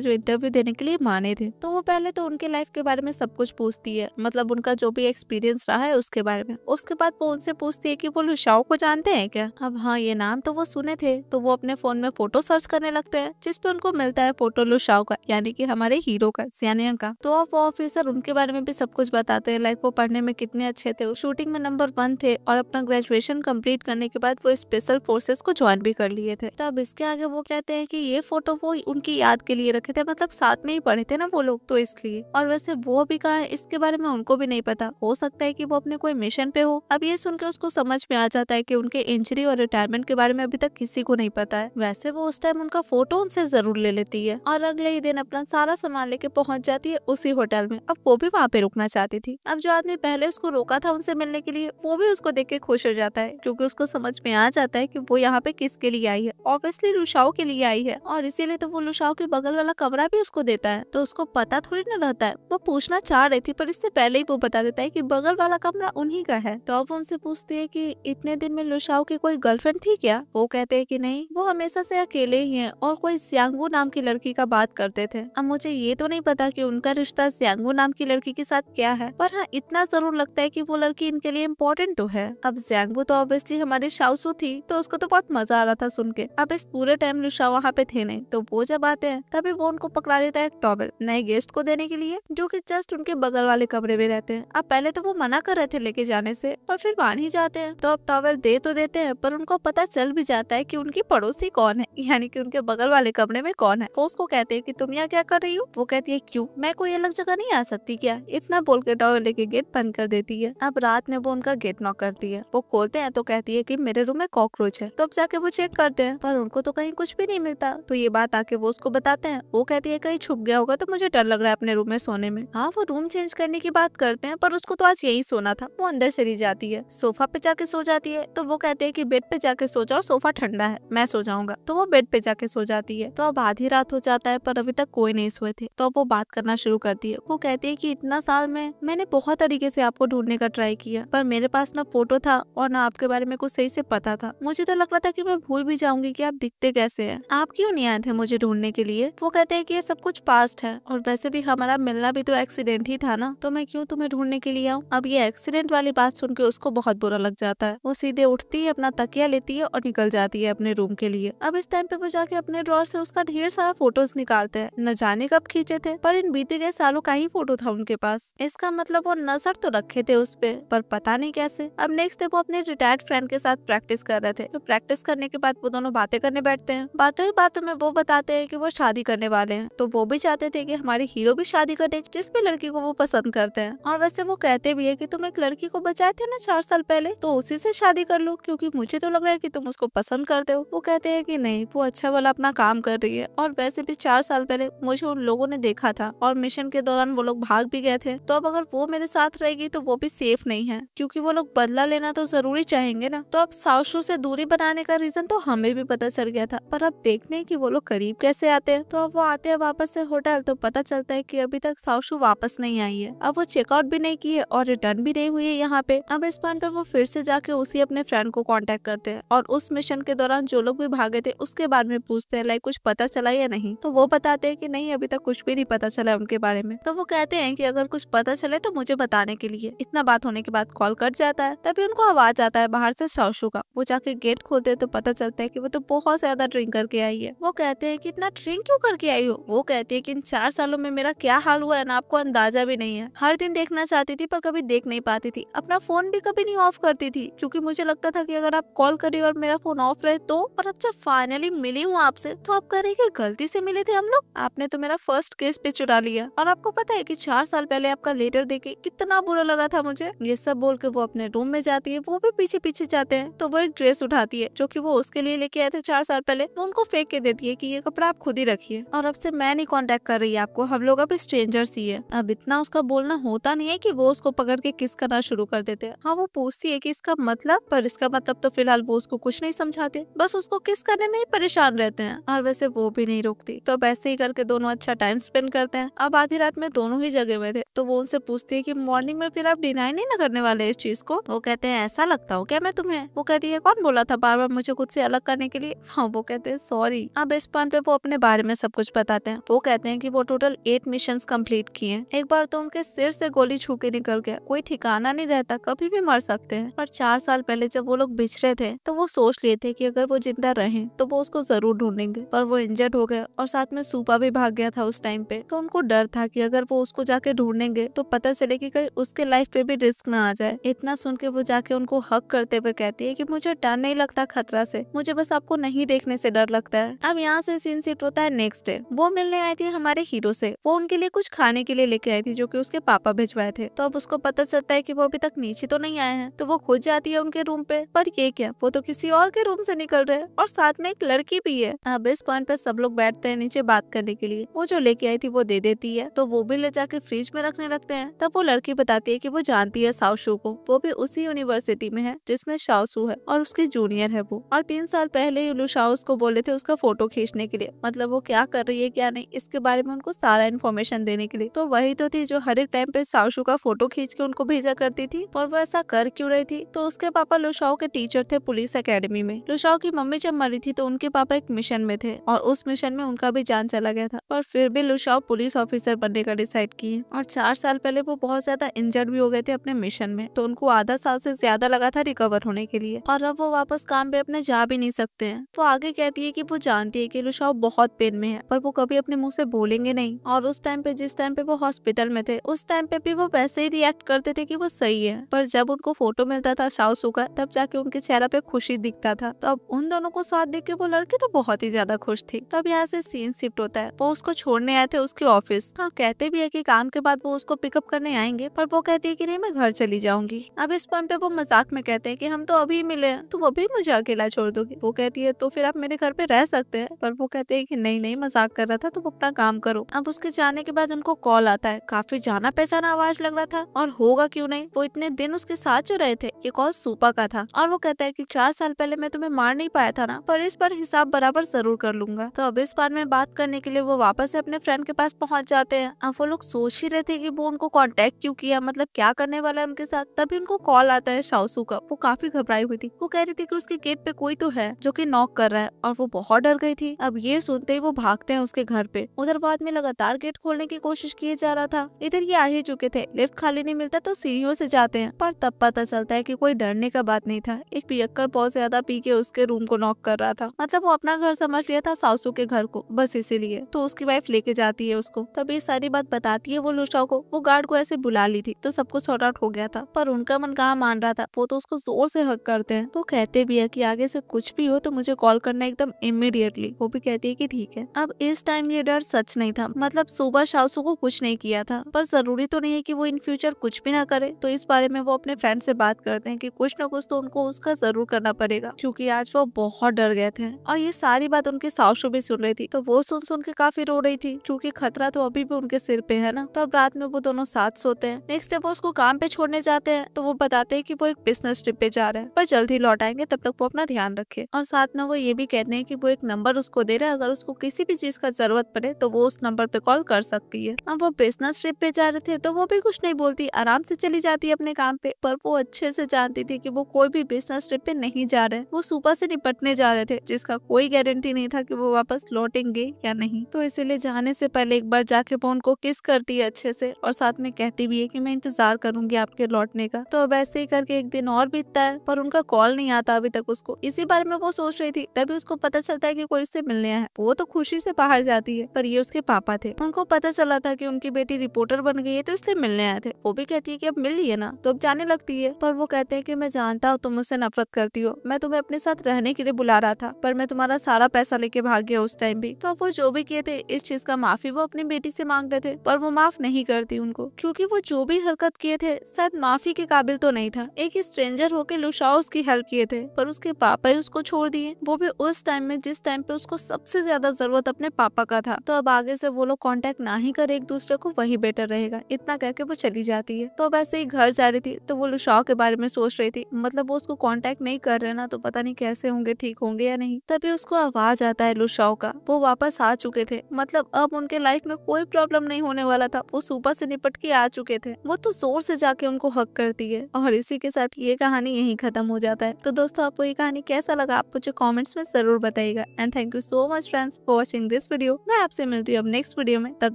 जो इंटरव्यू देने के लिए माने थे। तो वो पहले तो उनके लाइफ के बारे में सब कुछ पूछती है, मतलब उनका जो भी एक्सपीरियंस रहा है उसके बारे में। उसके बाद वो उनसे पूछती है कि वो लुशाओ को जानते हैं क्या। अब हाँ ये नाम तो वो सुने थे। तो वो अपने फोन में फोटो सर्च करने लगते हैं, जिसपे उनको मिलता है फोटो लुशाओ का, यानी कि हमारे हीरो का, सियानिया का। तो अब वो ऑफिसर उनके बारे में भी सब कुछ बताते हैं, लाइक वो पढ़ने में कितने अच्छे थे, शूटिंग में नंबर 1 थे, और अपना ग्रेजुएशन कंप्लीट करने के बाद वो स्पेशल फोर्सेस को ज्वाइन भी कर लिए थे। तो अब इसके आगे वो कहते हैं कि ये फोटो वो उनकी याद के लिए रखे थे, मतलब साथ में ही पढ़े थे ना वो लोग, तो इसलिए। और वैसे वो भी कहा है इसके बारे में उनको भी नहीं पता, हो सकता है कि वो अपने कोई मिशन पे हो। अब ये सुनकर उसको समझ में आ जाता है कि उनके इंजरी और रिटायरमेंट के बारे में अभी तक किसी को नहीं पता है। वैसे वो उस टाइम उनका फोटो उनसे जरूर ले लेती है, और अगले ही दिन अपना सारा सामान लेके पहुंच जाती है उसी होटल में। अब वो भी वहाँ पे रुकना चाहती थी। अब जो आदमी पहले उसको रोका था उनसे मिलने के लिए, वो भी उसको देख के खुश हो जाता है, क्योंकि उसको समझ में आ जाता है कि वो यहाँ पे किसके लिए आई है। ऑब्वियसली लुशाओ के लिए आई है, और इसीलिए तो वो लुशाओ के बगल वाला कमरा भी उसको देता है। तो उसको पता थोड़ी ना रहता है, वो पूछना चाह रही थी पर इससे पहले ही वो बता देता है कि बगल वाला कमरा उन्हीं का है। तो अब वो उनसे पूछती है कि इतने दिन में लुशाओ की कोई गर्लफ्रेंड थी क्या। वो कहते हैं कि नहीं, वो हमेशा से अकेले ही हैं और कोई सियांगू नाम की लड़की का बात करते थे। अब मुझे ये तो नहीं पता कि उनका रिश्ता सियांगू नाम की लड़की के साथ क्या है, पर हाँ इतना जरूर लगता है कि वो लड़की इनके लिए इम्पोर्टेंट तो है। अब सियांगू तो ऑब्वियसली हमारी शाओसू थी, तो उसको तो बहुत मजा आ रहा था सुन के। अब इस पूरे टाइम लुशाओ वहाँ पे थे नहीं, तो वो जब आते हैं तभी वो उनको पकड़ा देता है एक टॉवेल नए गेस्ट को देने के लिए, जो कि जस्ट उनके बगल वाले कमरे में रहते हैं। अब पहले तो वो मना कर रहे थे लेके जाने से, और फिर मान ही जाते हैं। तो अब टॉवेल दे तो देते हैं, पर उनको पता चल भी जाता है कि उनकी पड़ोसी कौन है, यानी कि उनके बगल वाले कमरे में कौन है। वो उसको कहते हैं कि तुम यहाँ क्या कर रही हो। वो कहती है क्यों, मैं कोई अलग जगह नहीं आ सकती क्या। इतना बोल के टॉवेल लेके गेट बंद कर देती है। अब रात में वो उनका गेट नॉक करती है। वो खोलते हैं तो कहती है कि मेरे रूम में कॉकरोच है। तो अब जाके वो चेक करते हैं, पर उनको तो कहीं कुछ भी नहीं मिलता। तो ये बात आके वो उसको बताते हैं। वो कहती है कहीं छुप गया होगा, तो मुझे डर लग रहा है अपने रूम में सोने में। हाँ वो रूम चेंज करने की बात करते हैं, पर उसको तो आज यही सोना था। वो अंदर चली जाती है, सोफा पे जाके सो जाती है। तो वो कहते हैं कि बेड पे जाके सो जाओ, सोफा ठंडा है, मैं सो जाऊंगा। तो वो बेड पे जाके सो जाती है। तो अब आधी रात हो जाता है, पर अभी तक कोई नहीं सोए थे। तो अब वो बात करना शुरू करती है। वो कहती है कि इतना साल में मैंने बहुत तरीके से आपको ढूंढने का ट्राई किया, पर मेरे पास ना फोटो था और ना आपके बारे में कुछ सही से पता था। मुझे तो लग रहा था कि मैं भूल भी जाऊंगी कि आप दिखते कैसे हैं। आप क्यों नहीं आए थे मुझे ढूंढने के लिए। वो कहते हैं कि ये सब कुछ पास्ट है, और वैसे भी हमारा मिलना भी तो एक्सीडेंट ही था ना, तो मैं क्यों तुम्हें ढूंढने के लिए आऊँ। अब ये एक्सीडेंट वाली बात सुन के उसको बहुत बुरा लग जाता है। वो सीधे उठती है, अपना तकिया लेती है और निकल जाती है अपने रूम के लिए। अब इस टाइम पे वो जाके अपने ड्रॉर से उसका ढेर सारा फोटोज निकालते हैं। न जाने कब खींचे थे, पर इन बीते गए सालों का ही फोटो था उनके पास। इसका मतलब वो नजर तो रखे थे उस पे, पर पता नहीं कैसे। अब नेक्स्ट डे वो अपने रिटायर्ड फ्रेंड के साथ प्रैक्टिस कर रहे थे। तो प्रैक्टिस करने के बाद वो दोनों बातें करने बैठते हैं। बातों ही बातों में वो बताते हैं कि वो शादी करने वाले हैं। तो वो भी चाहते थे कि हमारे हीरो भी शादी करे जिस भी लड़की को वो पसंद करते हैं। और वैसे वो कहते भी है कि तुम एक लड़की को बचाए थे ना 4 साल पहले, तो उसी से शादी कर लो, क्योंकि मुझे तो लग रहा है कि तुम उसको पसंद करते हो। वो कहते हैं कि नहीं, वो अच्छा वाला अपना काम कर रही है, और वैसे भी 4 साल पहले मुझे उन लोगों ने देखा था, और मिशन के दौरान वो लोग भाग भी गए थे। तो अब अगर वो मेरे साथ रहेगी तो वो भी सेफ नहीं है, क्योंकि वो लोग बदला लेना तो जरूरी चाहेंगे ना। तो अब साउशू से दूरी बनाने का रीजन तो हमें भी पता चल गया था, पर अब देखते हैं कि वो लोग करीब कैसे आते हैं। तो अब वो आते हैं वापस से होटल, तो पता चलता है कि अभी तक साउशू वापस नहीं आई है। अब वो चेकआउट भी नहीं की है और रिटर्न भी नहीं हुई है यहाँ पे। अब इस पॉइंट पे वो फिर से जाके उसी अपने फ्रेंड को कांटेक्ट करते हैं, और उस मिशन के दौरान जो लोग भी भागे थे उसके बारे में पूछते हैं, लाइक कुछ पता चला या नहीं। तो वो बताते हैं कि नहीं, अभी तक कुछ भी नहीं पता चला उनके बारे में। तो वो कहते हैं कि अगर कुछ पता चले तो मुझे बताने के लिए। इतना बात होने के बाद कॉल कट जाता है। तभी उनको आवाज आता है बाहर से साउशू का। वो जाके गेट खोलते हैं तो पता चलता है कि वो तो बहुत ज्यादा ड्रिंक करके आई है। वो कहते हैं कि इतना ड्रिंक क्यों करके आई हो। वो कहती है कि इन 4 सालों में मेरा क्या हाल हुआ है ना, आपको अंदाजा भी नहीं है। हर दिन देखना चाहती थी पर कभी देख नहीं पाती थी। अपना फोन भी कभी नहीं ऑफ करती थी, क्योंकि मुझे लगता था कि अगर आप कॉल करिए और मेरा फोन ऑफ रहे तो। और अब जब फाइनली मिली हूँ आपसे, तो आप कह रहे कि गलती से मिले थे हम लोग। आपने तो मेरा फर्स्ट केस पे चुरा लिया। और आपको पता है कि 4 साल पहले आपका लेटर देके कितना बुरा लगा था मुझे। ये सब बोल के वो अपने रूम में जाती है वो भी पीछे पीछे जाते हैं तो वो एक ड्रेस उठाती है जो कि वो उसके लिए लेके आए थे 4 साल पहले। वो उनको फेंक के देती है कि ये कपड़ा आप खुद ही रखिए और अब से मैं नहीं कांटेक्ट कर रही आपको, हम लोग अब स्ट्रेंजर्स ही है। अब इतना उसका बोलना होता नहीं है कि वो उसको पकड़ के किस करना शुरू कर देते हैं। हाँ वो पूछती है कि इसका मतलब, पर इसका मतलब तो फिलहाल वो उसको कुछ नहीं समझाते, बस उसको किस करने में ही परेशान रहते हैं और वैसे वो भी नहीं रुकती। तो अब ऐसे ही करके दोनों अच्छा टाइम स्पेंड करते हैं। अब आधी रात में दोनों ही जगह में थे तो वो उनसे पूछती है कि मॉर्निंग में फिर आप डिनाई नहीं ना करने वाले इस चीज को। वो कहते हैं ऐसा लगता हो क्या मैं तुम्हें? वो कहती है कौन बोला था बार बार मुझे खुद से अलग करने के लिए? हाँ वो कहते हैं सॉरी। अब इस पॉइंट पे वो अपने बारे में सब कुछ बताते हैं। वो कहते हैं कि वो टोटल 8 मिशंस कंप्लीट किए हैं। एक बार तो उनके सिर से गोली छू के निकल गया, कोई ठिकाना नहीं रहता, कभी भी मर सकते हैं। पर 4 साल पहले जब वो लोग बिछड़े थे तो वो सोच लिए थे कि अगर वो जिंदा रहे तो वो उसको जरूर ढूंढेंगे, पर वो इंजर्ड हो गया और साथ में सूपा भी भाग गया था उस टाइम पे। तो उनको डर था कि अगर वो उसको जाके ढूंढेंगे तो पता चले कि कहीं उसके लाइफ पे भी रिस्क ना आ जाए। इतना सुन के वो जाके उनको हक करते हुए कहती है कि मुझे डर नहीं लगता खतरा से, मुझे बस आपको नहीं देखने से डर लगता है। अब यहाँ से सीन शिफ्ट होता है नेक्स्ट डे। वो मिलने आई थी हमारे हीरो से, वो उनके लिए कुछ खाने के लिए लेके आई थी जो कि उसके पापा भिजवाए थे। तो अब उसको पता चलता है कि वो अभी तक नीचे तो नहीं आए हैं, तो वो खुद जाती है उनके रूम पे। पर ये क्या, वो तो किसी और के रूम से निकल रहे हैं और साथ में एक लड़की भी है। अब इस पॉइंट पे सब लोग बैठते हैं नीचे बात करने के लिए। वो जो लेके आई थी वो दे देती है तो वो भी ले जाके फ्रिज में रखने लगते हैं। तब वो लड़की बताती है कि वो जानती है शाओशू को, वो भी उसी यूनिवर्सिटी में है जिसमें शाओशू है और उसकी जूनियर है वो। और 3 साल पहले ही लुशाओ उसको बोले थे उसका फोटो खींचने के लिए, मतलब वो क्या कर रही है क्या नहीं इसके बारे में उनको सारा इन्फॉर्मेशन देने के लिए। तो वही तो थी जो हर एक टाइम पे शाओशू का फोटो खींच के उनको भेजा करती थी। और वो ऐसा कर क्यों रही थी? तो उसके पापा लुशाओ के टीचर थे पुलिस एकेडमी में। लुशाओ की मम्मी जब मरी थी तो उनके पापा एक मिशन में थे और उस मिशन में उनका भी जान चला गया था, पर फिर भी लुशाओ पुलिस ऑफिसर बनने का डिसाइड किए। और 4 साल पहले वो बहुत ज्यादा इंजर्ड भी हो गए थे अपने मिशन में, तो उनको आधा साल से ज्यादा लगा था रिकवर होने के लिए और अब वो वापस काम पे अपने जा भी नहीं सकते हैं। वो आगे कहती है कि वो जानती है कि लुशाओ बहुत पेन में है, पर वो कभी अपने मुंह से बोलेंगे नहीं। और उस टाइम पे जिस टाइम पे वो हॉस्पिटल में थे उस टाइम पे भी वो वैसे ही रिएक्ट करते थे कि वो सही है, पर जब उनको फोटो मिलता था शाओशू का तब जाके उनके चेहरा पे खुशी दिखता था। तो अब उन दोनों को साथ देख के वो लड़की तो बहुत ही ज्यादा खुश थी। तब यहाँ से सीन शिफ्ट होता है। वो उसको छोड़ने आए थे उसके ऑफिस। हाँ कहते भी है कि काम के बाद वो उसको पिकअप करने आएंगे, पर वो कहती है कि नहीं मैं घर चली जाऊंगी। अब इस पॉइंट पे वो मजाक में कहते हैं कि हम तो अभी मिले हैं, तुम अभी मुझे अकेला छोड़ दोगी? वो कहती है तो फिर आप मेरे घर पे रह सकते हैं, पर वो कहते हैं कि नहीं नहीं मजाक कर रहा था, तुम अपना काम करो। अब उसके जाने के बाद उनको कॉल आता है, काफी जाना पहचाना आवाज लग रहा था और होगा क्यों नहीं, वो इतने दिन उसके साथ जो रहे थे। ये कॉल सूपा का था और वो कहता है कि 4 साल पहले मैं तुम्हें मार नहीं पाया था ना, पर इस बार हिसाब बराबर जरूर कर लूंगा। तो अब इस बार में बात करने के लिए वो वापस से अपने फ्रेंड के पास पहुंच जाते हैं। अब वो लोग सोच ही रहे थे कि वो उनको कांटेक्ट क्यों किया, मतलब क्या करने वाला है उनके साथ। तभी उनको कॉल आता है शाओशू का। वो काफी घबराई हुई थी, वो कह रही थी कि उसके गेट पे कोई तो है जो कि नॉक कर रहा है और वो बहुत डर गई थी। अब ये सुनते ही वो भागते हैं उसके घर पे। उधर बाद में लगातार गेट खोलने की कोशिश किए जा रहा था। इधर ये आ ही चुके थे, लिफ्ट खाली नहीं मिलता तो सीढ़ियों से जाते हैं, पर तब पता चलता है कि कोई डरने का बात नहीं था। एक पियक्कर बहुत ज्यादा पी के उसके रूम को नॉक कर रहा था, मतलब वो अपना घर समझ लिया था शाओशू के घर को, बस इसीलिए। तो उसकी वाइफ लेके जाती है उसको, तब ये सारी बात बताती है वो लुशाओ को। वो गार्ड को ऐसे बुला ली थी तो सब कुछ सॉर्ट आउट हो गया था, पर उनका मन कहाँ मान रहा था। वो तो उसको जोर से हक करते हैं। वो कहते भी है कि आगे से कुछ भी हो तो मुझे कॉल करना एकदम इमीडिएटली। वो भी कहती है कि ठीक है। अब इस टाइम ये डर सच नहीं था, मतलब सुबह शाओशू को कुछ नहीं किया था, पर जरूरी तो नहीं है कि वो इन फ्यूचर कुछ भी ना करे। तो इस बारे में वो अपने फ्रेंड से बात करते हैं कि कुछ ना कुछ तो उनको उसका जरूर करना पड़ेगा, क्योंकि आज वो बहुत डर गए थे। और ये सारी बात उनकी शाओशू भी सुन रही थी, तो वो सुन सुन के काफी रो रही थी, क्योंकि खतरा तो अभी भी उनके सिर पे है ना। तो अब रात में वो दोनों साथ सोते हैं। नेक्स्ट डे वो उसको काम पे छोड़ने जाते हैं, तो वो बताते हैं कि वो एक बिजनेस ट्रिप पे जा रहे हैं, पर जल्द ही लौट आएंगे, तब तक वो अपना ध्यान रखे। और साथ में वो ये भी कहते हैं कि वो एक नंबर उसको दे रहे हैं, अगर उसको किसी भी चीज का जरूरत पड़े तो वो उस नंबर पे कॉल कर सकती है। अब वो बिजनेस ट्रिप पे जा रहे थे तो वो भी कुछ नहीं बोलती, आराम से चली जाती है अपने काम पे। पर वो अच्छे से जानती थी कि वो कोई भी बिजनेस ट्रिप पे नहीं जा रहे, वो सुबह से निपटने जा रहे थे, जिसका कोई गारंटी नहीं था कि वो वापस लौटेंगे या नहीं। तो इसीलिए जाने से पहले एक बार जाके वो उनको किस करती है अच्छे से, और साथ में कहती भी है कि मैं इंतजार करूंगी आपके लौटने का। तो अब ऐसे ही करके एक दिन और बीतता है, पर उनका कॉल नहीं आता अभी तक उसको। इसी बारे में वो सोच रही थी, तभी उसको पता चलता है कि कोई उससे मिलने आया है। वो तो खुशी से बाहर जाती है, पर ये उसके पापा थे। उनको पता चला था कि उनकी बेटी रिपोर्टर बन गई है, तो इसलिए मिलने आए थे। वो भी कहती है कि अब मिल लिए ना, तो अब जाने लगती है। पर वो कहते हैं कि मैं जानता हूँ तुम मुझसे नफरत करती हो, मैं तुम्हें अपने साथ रहने के लिए बुला रहा था, पर मैं तुम्हारा सारा पैसा लेके भाग गया उस टाइम भी। तो वो जो भी किए थे इस चीज का माफी वो अपनी बेटी से मांग रहे थे, पर वो माफ नहीं करती उनको, क्योंकि वो जो भी हरकत किए थे शायद माफी लड़की के काबिल तो नहीं था। एक स्ट्रेंजर होके लुशाओ उसकी हेल्प किए थे, पर उसके पापा ही उसको छोड़ दिए, वो भी उस टाइम में जिस टाइम पे उसको सबसे ज्यादा जरूरत अपने पापा का था। तो अब आगे से वो लोग कांटेक्ट ना ही करे एक दूसरे को, वही बेटर रहेगा। इतना कह के वो चली जाती है। तो अब ऐसे ही घर जा रही थी तो वो लुशाओ के बारे में सोच रही थी, मतलब वो उसको कांटेक्ट नहीं कर रहे ना, तो पता नहीं कैसे होंगे, ठीक होंगे या नहीं। तभी उसको आवाज आता है लुशाओ का, वो वापस आ चुके थे। मतलब अब उनके लाइफ में कोई प्रॉब्लम नहीं होने वाला था, वो सुबह से निपट के आ चुके थे। वो तो जोर से जाके उनको हक करती है और इसी के साथ ये कहानी यहीं खत्म हो जाता है। तो दोस्तों आपको ये कहानी कैसा लगा आप मुझे कमेंट्स में जरूर बताइएगा। And thank you so much friends for watching this video. मैं आपसे मिलती हूँ अब नेक्स्ट वीडियो में, तब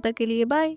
तक के लिए बाय।